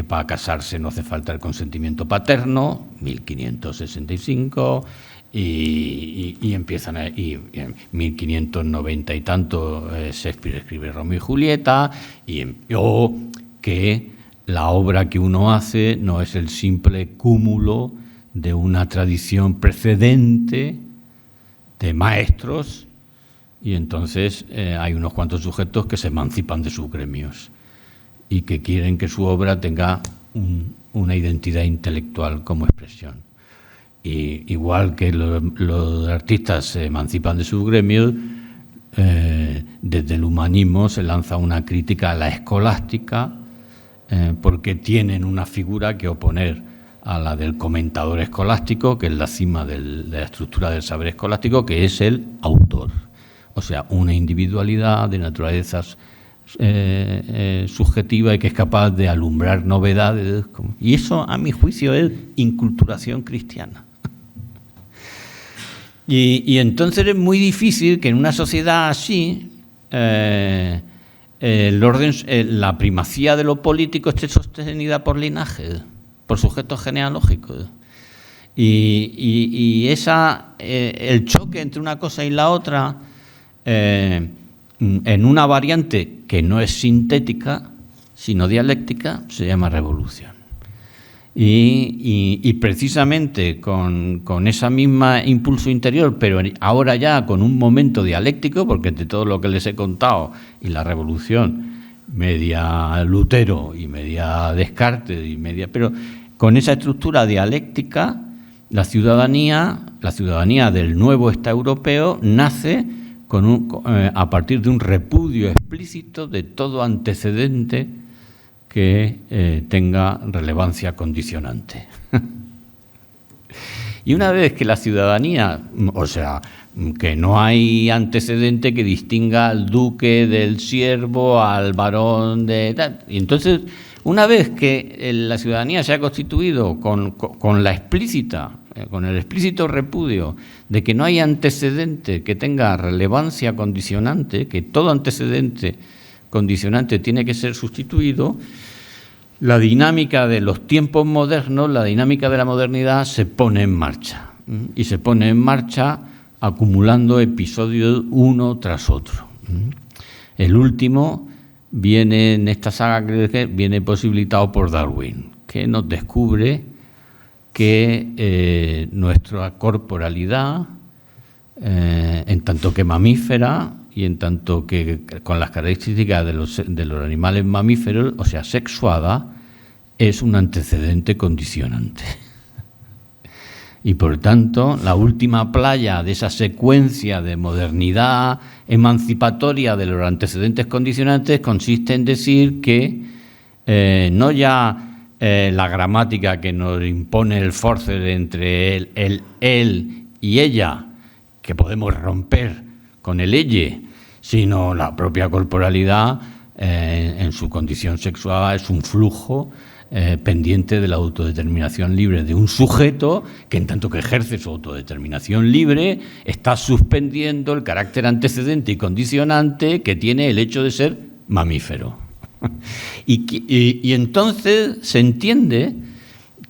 para casarse no hace falta el consentimiento paterno, 1565, y empiezan y en 1590 y tanto Shakespeare escribe Romeo y Julieta, o que la obra que uno hace no es el simple cúmulo de una tradición precedente de maestros, y entonces hay unos cuantos sujetos que se emancipan de sus gremios y que quieren que su obra tenga una identidad intelectual como expresión. Y igual que los artistas se emancipan de sus gremios, desde el humanismo se lanza una crítica a la escolástica, porque tienen una figura que oponer a la del comentador escolástico, que es la cima de la estructura del saber escolástico, que es el autor. O sea, una individualidad de naturaleza subjetiva y que es capaz de alumbrar novedades. Y eso, a mi juicio, es inculturación cristiana. Y entonces es muy difícil que en una sociedad así la primacía de lo político esté sostenida por linajes, por sujetos genealógicos. Y el choque entre una cosa y la otra, en una variante que no es sintética, sino dialéctica, se llama revolución. Y precisamente con esa misma impulso interior, pero ahora ya con un momento dialéctico, porque entre todo lo que les he contado y la revolución, media Lutero y media Descartes, pero con esa estructura dialéctica, la ciudadanía del nuevo Estado europeo nace a partir de un repudio explícito de todo antecedente que tenga relevancia condicionante. Y una vez que la ciudadanía, o sea, que no hay antecedente que distinga al duque del siervo, al varón de tal, y entonces, una vez que la ciudadanía se ha constituido con el explícito repudio de que no hay antecedente que tenga relevancia condicionante, que todo antecedente condicionante tiene que ser sustituido, la dinámica de los tiempos modernos, la dinámica de la modernidad se pone en marcha. Y se pone en marcha acumulando episodios uno tras otro. El último viene en esta saga, creo que viene posibilitado por Darwin, que nos descubre que nuestra corporalidad, en tanto que mamífera y en tanto que con las características de los animales mamíferos, o sea, sexuada, es un antecedente condicionante. Y por tanto, la última playa de esa secuencia de modernidad emancipatoria de los antecedentes condicionantes consiste en decir que no ya la gramática que nos impone el forcer entre él y ella, que podemos romper con el elle, sino la propia corporalidad en su condición sexual es un flujo pendiente de la autodeterminación libre de un sujeto que, en tanto que ejerce su autodeterminación libre, está suspendiendo el carácter antecedente y condicionante que tiene el hecho de ser mamífero. Y entonces se entiende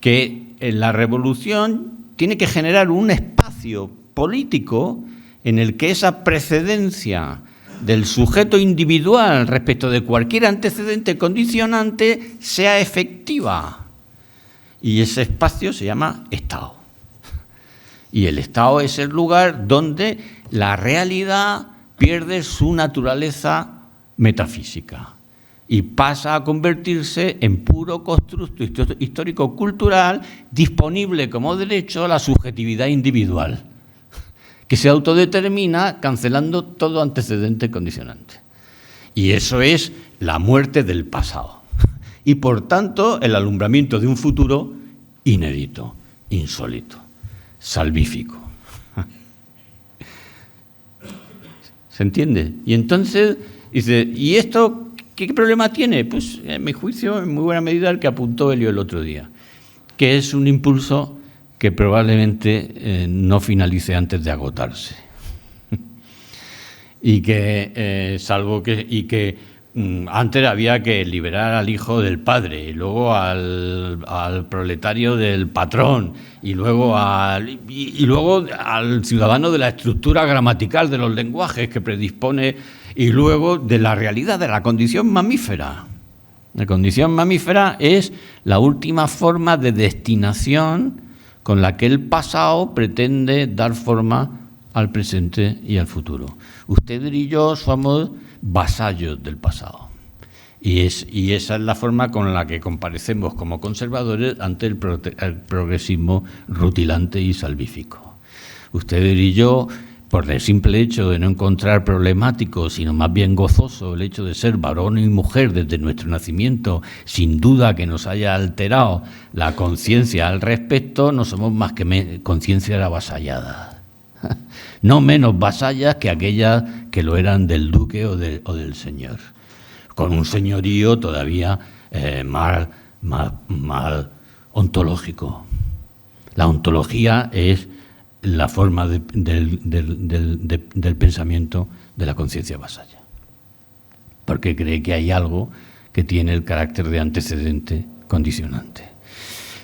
que la revolución tiene que generar un espacio político en el que esa precedencia del sujeto individual respecto de cualquier antecedente condicionante sea efectiva. Y ese espacio se llama Estado. Y el Estado es el lugar donde la realidad pierde su naturaleza metafísica y pasa a convertirse en puro constructo histórico-cultural disponible como derecho a la subjetividad individual, que se autodetermina cancelando todo antecedente condicionante. Y eso es la muerte del pasado. Y, por tanto, el alumbramiento de un futuro inédito, insólito, salvífico. ¿Se entiende? Y entonces dice, ¿y esto qué problema tiene? Pues, en mi juicio, en muy buena medida el que apuntó Elio el otro día, que es un impulso que probablemente no finalice antes de agotarse. Y que, antes había que liberar al hijo del padre, y luego al proletario del patrón, y luego al ciudadano de la estructura gramatical de los lenguajes que predispone, y luego de la realidad de la condición mamífera. La condición mamífera es la última forma de destinación con la que el pasado pretende dar forma al presente y al futuro. Usted y yo somos vasallos del pasado. Y esa es la forma con la que comparecemos como conservadores ante el progresismo rutilante y salvífico. Usted y yo, por el simple hecho de no encontrar problemático, sino más bien gozoso el hecho de ser varón y mujer desde nuestro nacimiento, sin duda que nos haya alterado la conciencia al respecto, no somos más que conciencias avasalladas. No menos vasallas que aquellas que lo eran del duque o del señor, con un señorío todavía más ontológico. La ontología es la forma del pensamiento de la conciencia vasalla, porque cree que hay algo que tiene el carácter de antecedente condicionante.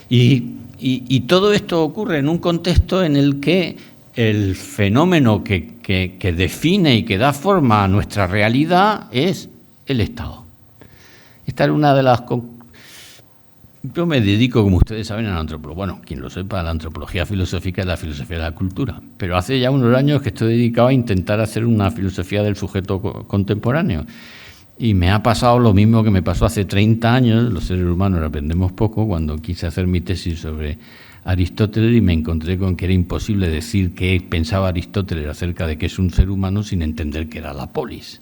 Y todo esto ocurre en un contexto en el que el fenómeno que define y que da forma a nuestra realidad es el Estado. Esta es una de las... Yo me dedico, como ustedes saben, a la antropología. Bueno, quien lo sepa, a la antropología filosófica es la filosofía de la cultura. Pero hace ya unos años que estoy dedicado a intentar hacer una filosofía del sujeto contemporáneo. Y me ha pasado lo mismo que me pasó hace 30 años, los seres humanos aprendemos poco, cuando quise hacer mi tesis sobre Aristóteles y me encontré con que era imposible decir qué pensaba Aristóteles acerca de qué es un ser humano sin entender qué era la polis.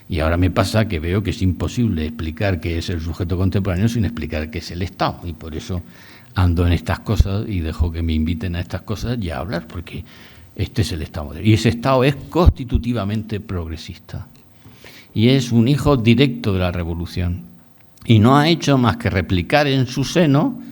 Y ahora me pasa que veo que es imposible explicar qué es el sujeto contemporáneo sin explicar qué es el Estado. Y por eso ando en estas cosas y dejo que me inviten a estas cosas y a hablar, porque este es el Estado moderno. Y ese Estado es constitutivamente progresista. Y es un hijo directo de la revolución. Y no ha hecho más que replicar en su seno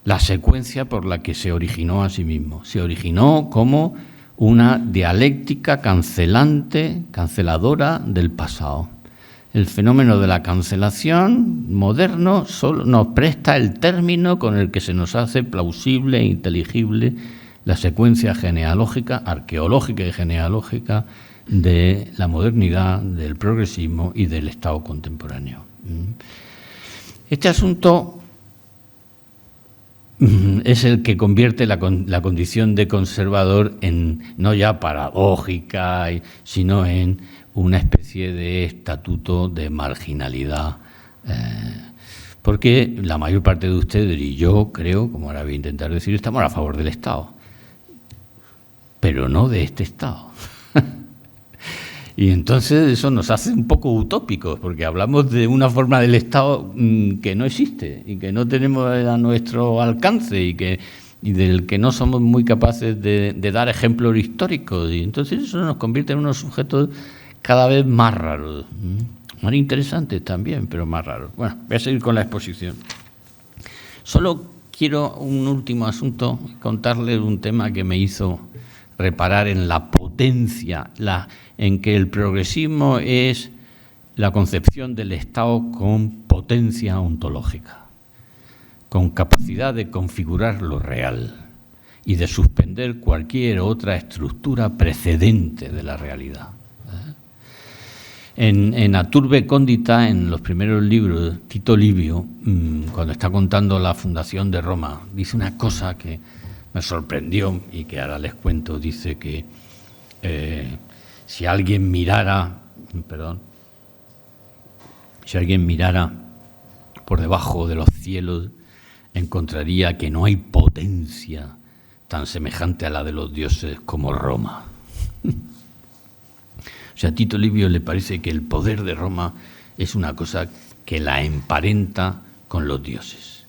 la secuencia por la que se originó a sí mismo. Se originó como una dialéctica canceladora del pasado. El fenómeno de la cancelación moderno solo nos presta el término con el que se nos hace plausible e inteligible la secuencia genealógica, arqueológica y genealógica de la modernidad, del progresismo y del Estado contemporáneo. Este asunto es el que convierte la condición de conservador en no ya paradójica, sino en una especie de estatuto de marginalidad. Porque la mayor parte de ustedes y yo creo, como ahora voy a intentar decir, estamos a favor del Estado, pero no de este Estado. Y entonces eso nos hace un poco utópicos, porque hablamos de una forma del Estado que no existe y que no tenemos a nuestro alcance y del que no somos muy capaces de dar ejemplos históricos. Y entonces eso nos convierte en unos sujetos cada vez más raros, más interesantes también, pero más raros. Bueno, voy a seguir con la exposición. Solo quiero un último asunto, contarles un tema que me hizo reparar en la potencia, en que el progresismo es la concepción del Estado con potencia ontológica, con capacidad de configurar lo real y de suspender cualquier otra estructura precedente de la realidad. En Aturbe Condita, en los primeros libros, Tito Livio, cuando está contando la fundación de Roma, dice una cosa que me sorprendió y que ahora les cuento. Dice que si alguien mirara Si alguien mirara por debajo de los cielos, encontraría que no hay potencia tan semejante a la de los dioses como Roma. O sea, a Tito Livio le parece que el poder de Roma es una cosa que la emparenta con los dioses.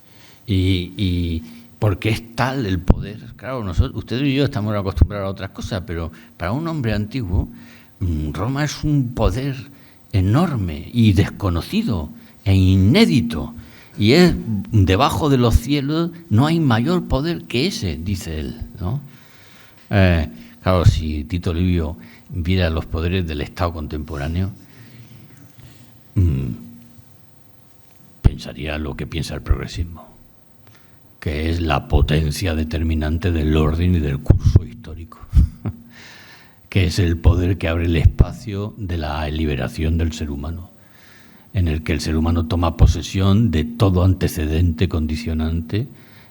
Y porque es tal el poder. Claro, ustedes y yo estamos acostumbrados a otras cosas, pero para un hombre antiguo, Roma es un poder enorme y desconocido e inédito. Y es debajo de los cielos, no hay mayor poder que ese, dice él, ¿no? Claro, si Tito Livio viera los poderes del Estado contemporáneo, pensaría lo que piensa el progresismo, que es la potencia determinante del orden y del curso histórico, que es el poder que abre el espacio de la liberación del ser humano, en el que el ser humano toma posesión de todo antecedente condicionante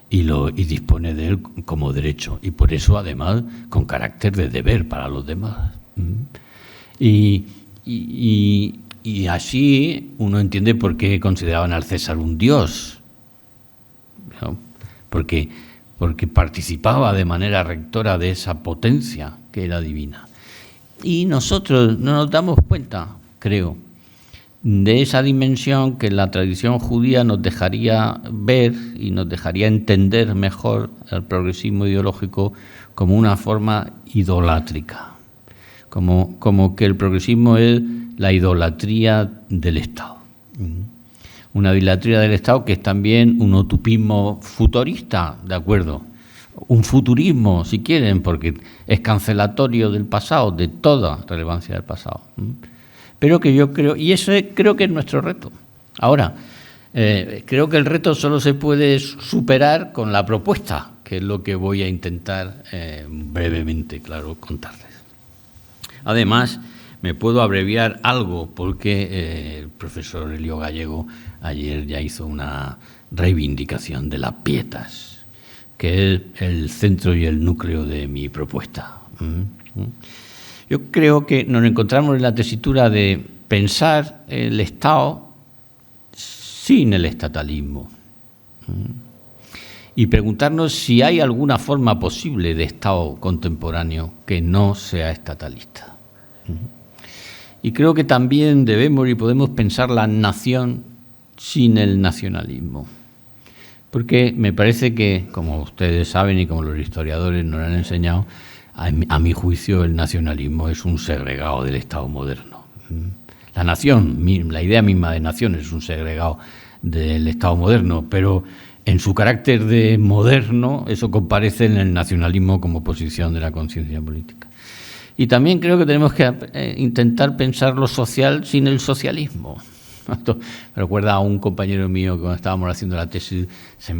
y dispone de él como derecho, y por eso además con carácter de deber para los demás. Y así uno entiende por qué consideraban al César un dios, ¿no? Porque participaba de manera rectora de esa potencia que era divina. Y nosotros no nos damos cuenta, creo, de esa dimensión que la tradición judía nos dejaría ver y nos dejaría entender mejor el progresismo ideológico como una forma idolátrica, como que el progresismo es la idolatría del Estado. Una idolatría del Estado que es también un utopismo futurista, ¿de acuerdo? Un futurismo, si quieren, porque es cancelatorio del pasado, de toda relevancia del pasado. Pero que yo creo, y eso creo que es nuestro reto. Ahora, creo que el reto solo se puede superar con la propuesta, que es lo que voy a intentar brevemente, claro, contarles. Además, me puedo abreviar algo porque el profesor Elio Gallego ayer ya hizo una reivindicación de las pietas, que es el centro y el núcleo de mi propuesta. Yo creo que nos encontramos en la tesitura de pensar el Estado sin el estatalismo y preguntarnos si hay alguna forma posible de Estado contemporáneo que no sea estatalista. Y creo que también debemos y podemos pensar la nación sin el nacionalismo, porque me parece que, como ustedes saben y como los historiadores nos han enseñado, a mi juicio el nacionalismo es un segregado del Estado moderno. La nación, la idea misma de nación es un segregado del Estado moderno, pero en su carácter de moderno eso comparece en el nacionalismo como posición de la conciencia política. Y también creo que tenemos que intentar pensar lo social sin el socialismo. Esto me recuerda a un compañero mío que cuando estábamos haciendo la tesis,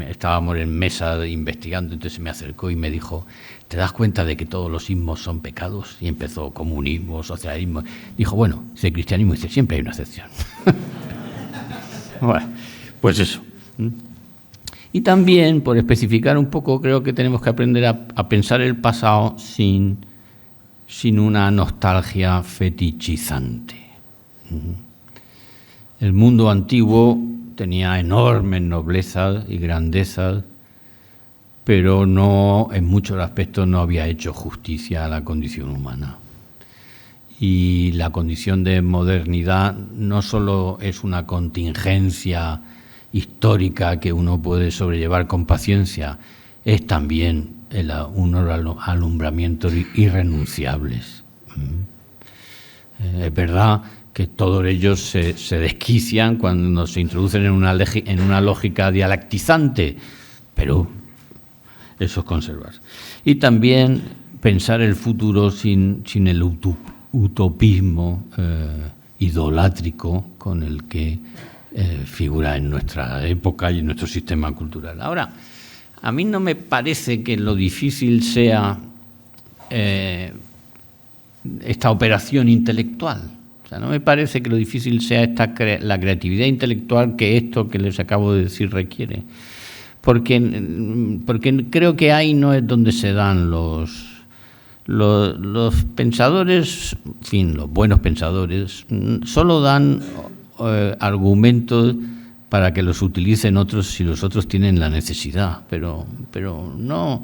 estábamos en mesa investigando, entonces se me acercó y me dijo: ¿te das cuenta de que todos los ismos son pecados? Y empezó comunismo, socialismo. Dijo, bueno, si cristianismo, dice, siempre hay una excepción. Bueno, pues eso. Y también, por especificar un poco, creo que tenemos que aprender a pensar el pasado sin una nostalgia fetichizante. El mundo antiguo tenía enormes noblezas y grandezas, pero en muchos aspectos no había hecho justicia a la condición humana. Y la condición de modernidad no solo es una contingencia histórica que uno puede sobrellevar con paciencia, es también unos alumbramientos irrenunciables. Es verdad que todos ellos se desquician cuando se introducen en una lógica dialectizante, pero eso es conservar. Y también pensar el futuro sin el utopismo idolátrico con el que figura en nuestra época y en nuestro sistema cultural. Ahora, a mí no me parece que lo difícil sea esta operación intelectual. O sea, no me parece que lo difícil sea la creatividad intelectual que esto que les acabo de decir requiere. Porque creo que ahí no es donde se dan los pensadores, en fin, los buenos pensadores, solo dan argumentos para que los utilicen otros si los otros tienen la necesidad, pero no.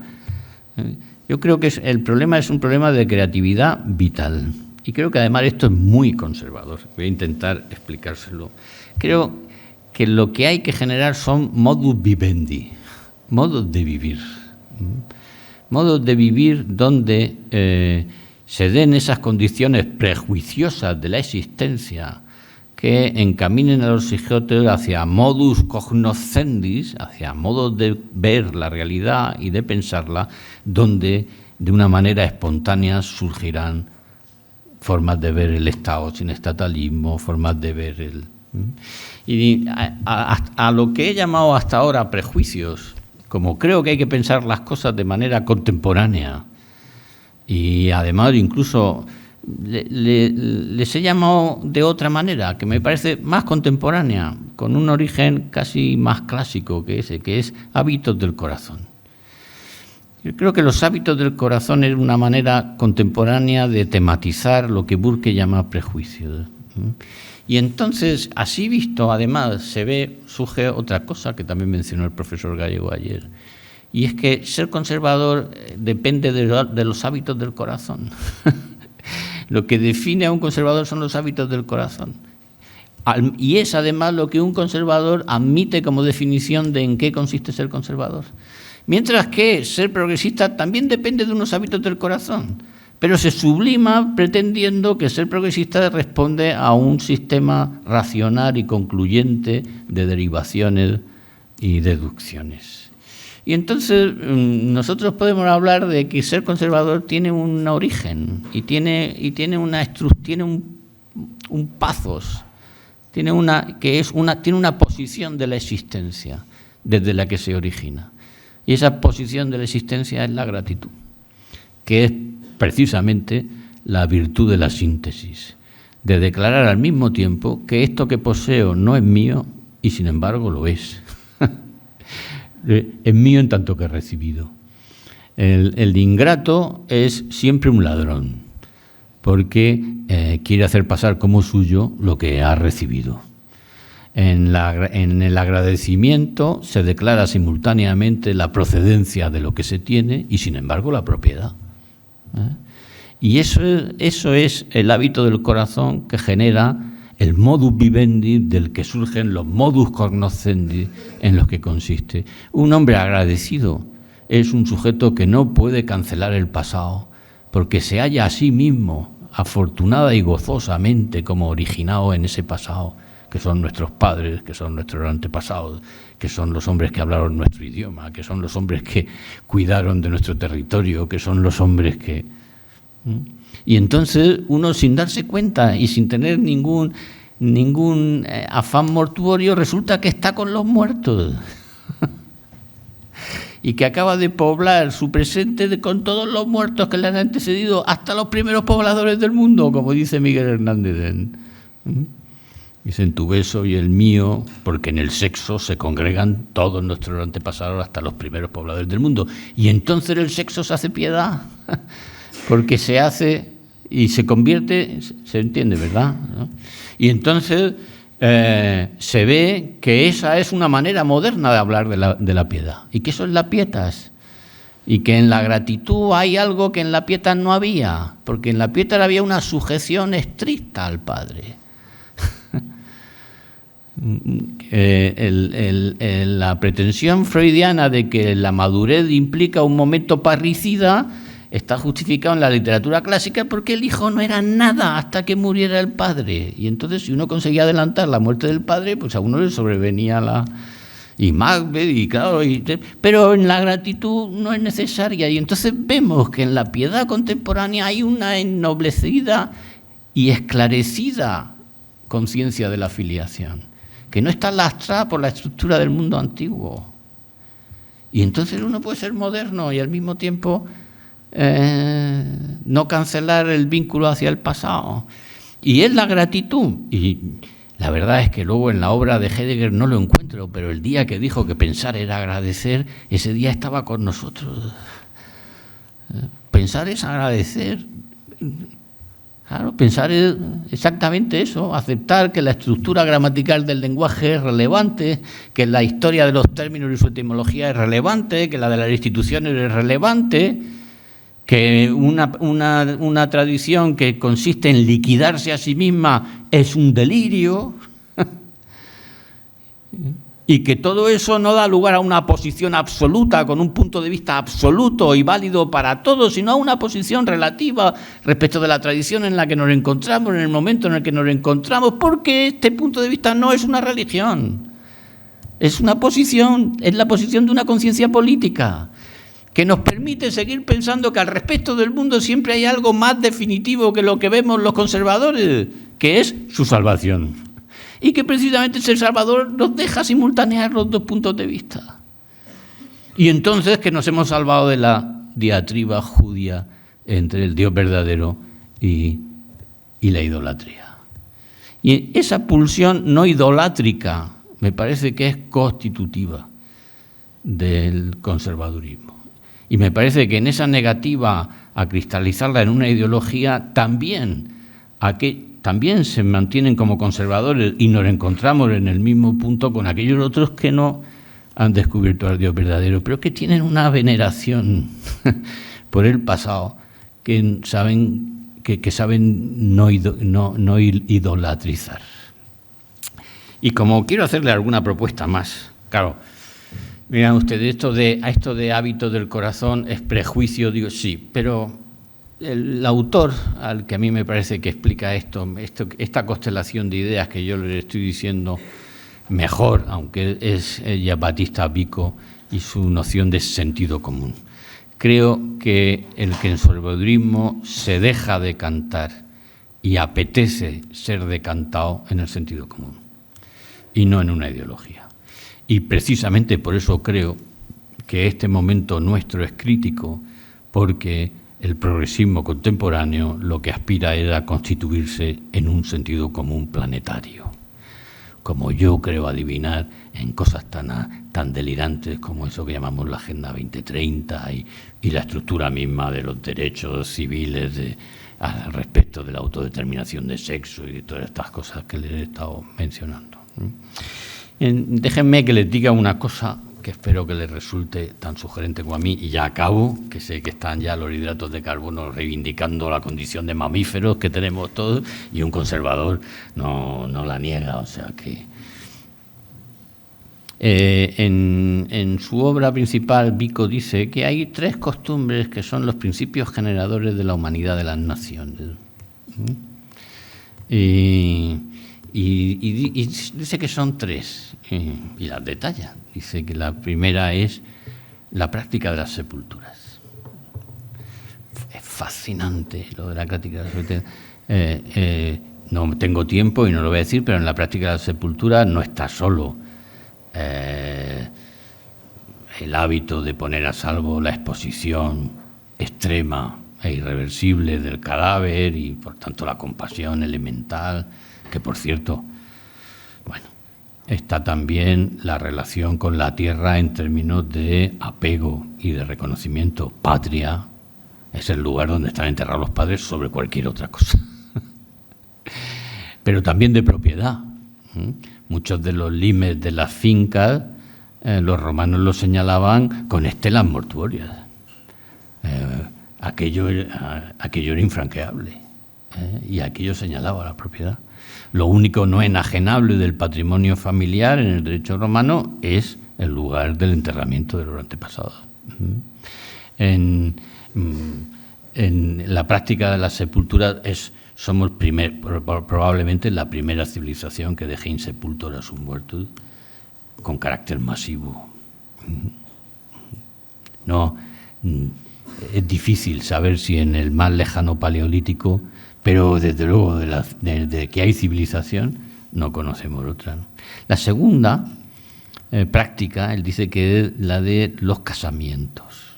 Yo creo que el problema es un problema de creatividad vital. Y creo que además esto es muy conservador. Voy a intentar explicárselo. Creo que lo que hay que generar son modus vivendi, modos de vivir. Modos de vivir donde se den esas condiciones prejuiciosas de la existencia que encaminen a los sujetos hacia modus cognoscendis, hacia modos de ver la realidad y de pensarla, donde de una manera espontánea surgirán formas de ver el Estado sin estatalismo, formas de ver el... Y a lo que he llamado hasta ahora prejuicios, como creo que hay que pensar las cosas de manera contemporánea, y además incluso les he llamado de otra manera, que me parece más contemporánea, con un origen casi más clásico que ese, que es hábitos del corazón. Yo creo que los hábitos del corazón es una manera contemporánea de tematizar lo que Burke llama prejuicios. Y entonces, así visto, además, surge otra cosa que también mencionó el profesor Gallego ayer, y es que ser conservador depende de los hábitos del corazón. Lo que define a un conservador son los hábitos del corazón. Y es además lo que un conservador admite como definición de en qué consiste ser conservador. Mientras que ser progresista también depende de unos hábitos del corazón, pero se sublima pretendiendo que ser progresista responde a un sistema racional y concluyente de derivaciones y deducciones. Y entonces nosotros podemos hablar de que ser conservador tiene un origen y tiene un pathos, tiene una posición de la existencia desde la que se origina. Y esa posición de la existencia es la gratitud, que es precisamente la virtud de la síntesis, de declarar al mismo tiempo que esto que poseo no es mío y sin embargo lo es. Es mío en tanto que he recibido. El ingrato es siempre un ladrón, porque quiere hacer pasar como suyo lo que ha recibido. En el agradecimiento se declara simultáneamente la procedencia de lo que se tiene y, sin embargo, la propiedad. Y eso es el hábito del corazón que genera el modus vivendi del que surgen los modus cognoscendi en los que consiste. Un hombre agradecido es un sujeto que no puede cancelar el pasado porque se halla a sí mismo afortunada y gozosamente como originado en ese pasado, que son nuestros padres, que son nuestros antepasados, que son los hombres que hablaron nuestro idioma, que son los hombres que cuidaron de nuestro territorio, que son los hombres que... Y entonces uno, sin darse cuenta y sin tener ningún afán mortuorio, resulta que está con los muertos y que acaba de poblar su presente con todos los muertos que le han antecedido, hasta los primeros pobladores del mundo, como dice Miguel Hernández. Dicen tu beso y el mío, porque en el sexo se congregan todos nuestros antepasados hasta los primeros pobladores del mundo. Y entonces el sexo se hace piedad, porque se hace y se convierte, se entiende, ¿verdad? ¿No? Y entonces se ve que esa es una manera moderna de hablar de la piedad, y que eso es la pietas, y que en la gratitud hay algo que en la pietas no había, porque en la pietas había una sujeción estricta al Padre. La pretensión freudiana de que la madurez implica un momento parricida está justificado en la literatura clásica porque el hijo no era nada hasta que muriera el padre. Y entonces, si uno conseguía adelantar la muerte del padre, pues a uno le sobrevenía y Macbeth, y claro, pero en la gratitud no es necesaria. Y entonces vemos que en la piedad contemporánea hay una ennoblecida y esclarecida conciencia de la filiación, que no está lastrada por la estructura del mundo antiguo. Y entonces uno puede ser moderno y al mismo tiempo no cancelar el vínculo hacia el pasado. Y es la gratitud. Y la verdad es que luego en la obra de Heidegger no lo encuentro, pero el día que dijo que pensar era agradecer, ese día estaba con nosotros. Pensar es agradecer. Claro, pensar es exactamente eso, aceptar que la estructura gramatical del lenguaje es relevante, que la historia de los términos y su etimología es relevante, que la de las instituciones es relevante, que una tradición que consiste en liquidarse a sí misma es un delirio, y que todo eso no da lugar a una posición absoluta, con un punto de vista absoluto y válido para todos, sino a una posición relativa respecto de la tradición en la que nos encontramos, en el momento en el que nos encontramos, porque este punto de vista no es una religión, es una posición, es la posición de una conciencia política, que nos permite seguir pensando que al respecto del mundo siempre hay algo más definitivo que lo que vemos los conservadores, que es su salvación. Y que precisamente ese Salvador nos deja simultanear los dos puntos de vista. Y entonces que nos hemos salvado de la diatriba judía entre el Dios verdadero y la idolatría. Y esa pulsión no idolátrica me parece que es constitutiva del conservadurismo. Y me parece que en esa negativa a cristalizarla en una ideología también se mantienen como conservadores y nos encontramos en el mismo punto con aquellos otros que no han descubierto al Dios verdadero, pero que tienen una veneración por el pasado, que saben no idolatrizar. Y como quiero hacerle alguna propuesta más, claro, miren ustedes, esto de hábito del corazón es prejuicio, digo sí, pero el autor al que a mí me parece que explica esta constelación de ideas que yo le estoy diciendo mejor, aunque es Battista Vico y su noción de sentido común. Creo que el conservadurismo se deja decantar y apetece ser decantado en el sentido común y no en una ideología. Y precisamente por eso creo que este momento nuestro es crítico, porque el progresismo contemporáneo lo que aspira era constituirse en un sentido común planetario, como yo creo adivinar en cosas tan delirantes como eso que llamamos la Agenda 2030 y la estructura misma de los derechos civiles al respecto de la autodeterminación de sexo y de todas estas cosas que les he estado mencionando. Déjenme que les diga una cosa que espero que les resulte tan sugerente como a mí, y ya acabo, que sé que están ya los hidratos de carbono reivindicando la condición de mamíferos que tenemos todos, y un conservador no la niega, o sea que... en su obra principal, Vico dice que hay 3 costumbres que son los principios generadores de la humanidad de las naciones. Y dice que son 3, y las detalla. Dice que la primera es la práctica de las sepulturas. Es fascinante lo de la práctica de las sepulturas. No tengo tiempo y no lo voy a decir, pero en la práctica de la sepultura no está solo el hábito de poner a salvo la exposición extrema e irreversible del cadáver y, por tanto, la compasión elemental, que, por cierto, bueno, está también la relación con la tierra en términos de apego y de reconocimiento. Patria es el lugar donde están enterrados los padres sobre cualquier otra cosa. Pero también de propiedad. Muchos de los limes de las fincas, los romanos los señalaban con estelas mortuorias. Aquello era infranqueable, y aquello señalaba la propiedad. Lo único no enajenable del patrimonio familiar en el derecho romano es el lugar del enterramiento de los antepasados. En la práctica de la sepultura somos probablemente la primera civilización que deja insepultos a sus muertos con carácter masivo. No, es difícil saber si en el más lejano paleolítico, pero desde luego desde que hay civilización no conocemos otra, ¿no? La segunda práctica, él dice que es la de los casamientos.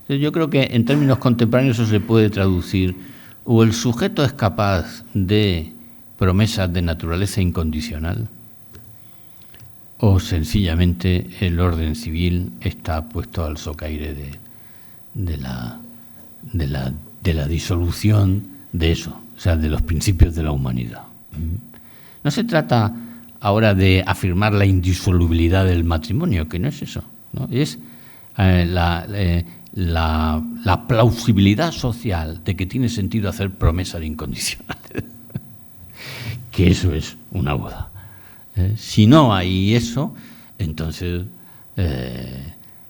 Entonces yo creo que en términos contemporáneos eso se puede traducir: o el sujeto es capaz de promesas de naturaleza incondicional, o sencillamente el orden civil está puesto al socaire de la de la disolución de eso, o sea, de los principios de la humanidad. No se trata ahora de afirmar la indisolubilidad del matrimonio, que no es eso, ¿no? Es la plausibilidad social de que tiene sentido hacer promesas incondicionales, que eso es una boda. Si no hay eso, entonces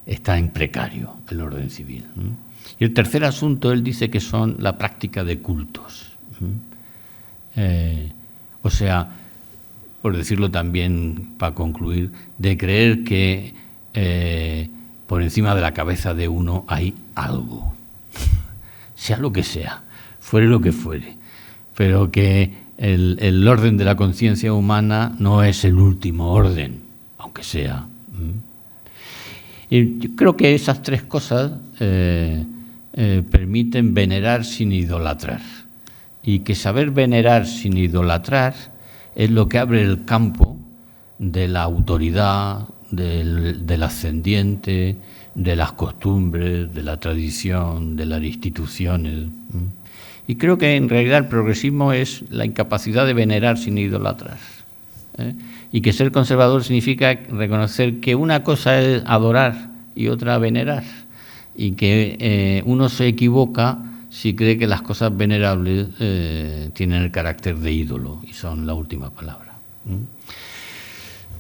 está en precario el orden civil. Y el tercer asunto, él dice que son la práctica de cultos. O sea, por decirlo también, para concluir, de creer que por encima de la cabeza de uno hay algo, sea lo que sea, fuere lo que fuere, pero que el orden de la conciencia humana no es el último orden, aunque sea. Y yo creo que esas tres cosas permiten venerar sin idolatrar, y que saber venerar sin idolatrar es lo que abre el campo de la autoridad, del ascendiente, de las costumbres, de la tradición, de las instituciones. Y creo que en realidad el progresismo es la incapacidad de venerar sin idolatrar. Y que ser conservador significa reconocer que una cosa es adorar y otra venerar. Y que uno se equivoca si cree que las cosas venerables tienen el carácter de ídolo y son la última palabra.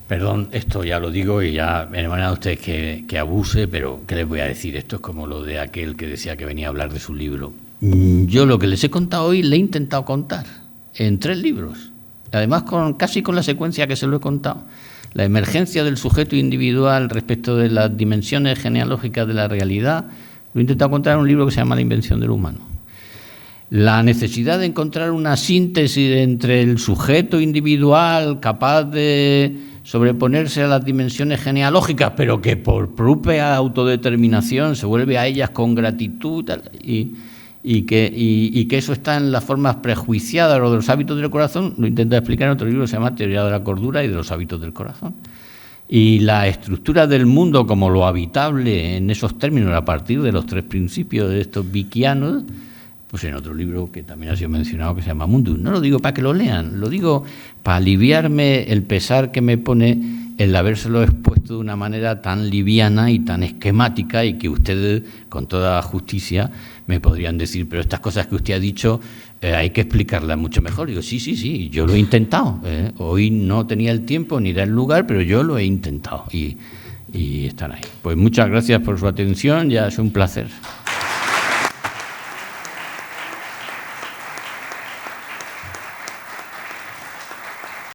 Perdón, esto ya lo digo y ya me van a ustedes que abuse, pero ¿qué les voy a decir? Esto es como lo de aquel que decía que venía a hablar de su libro. Yo lo que les he contado hoy le he intentado contar en 3 libros, además casi con la secuencia que se lo he contado. La emergencia del sujeto individual respecto de las dimensiones genealógicas de la realidad, lo he intentado contar en un libro que se llama La invención del humano. La necesidad de encontrar una síntesis entre el sujeto individual capaz de sobreponerse a las dimensiones genealógicas, pero que por propia autodeterminación se vuelve a ellas con gratitud y que eso está en las formas prejuiciadas o de los hábitos del corazón, lo intento explicar en otro libro que se llama Teoría de la cordura y de los hábitos del corazón. Y la estructura del mundo como lo habitable en esos términos a partir de los 3 principios de estos vickianos, pues en otro libro que también ha sido mencionado que se llama Mundus. No lo digo para que lo lean, lo digo para aliviarme el pesar que me pone el habérselo expuesto de una manera tan liviana y tan esquemática, y que ustedes, con toda justicia, me podrían decir, pero estas cosas que usted ha dicho hay que explicarlas mucho mejor. Digo, sí, yo lo he intentado. Hoy no tenía el tiempo ni era el lugar, pero yo lo he intentado y están ahí. Pues muchas gracias por su atención, ya es un placer.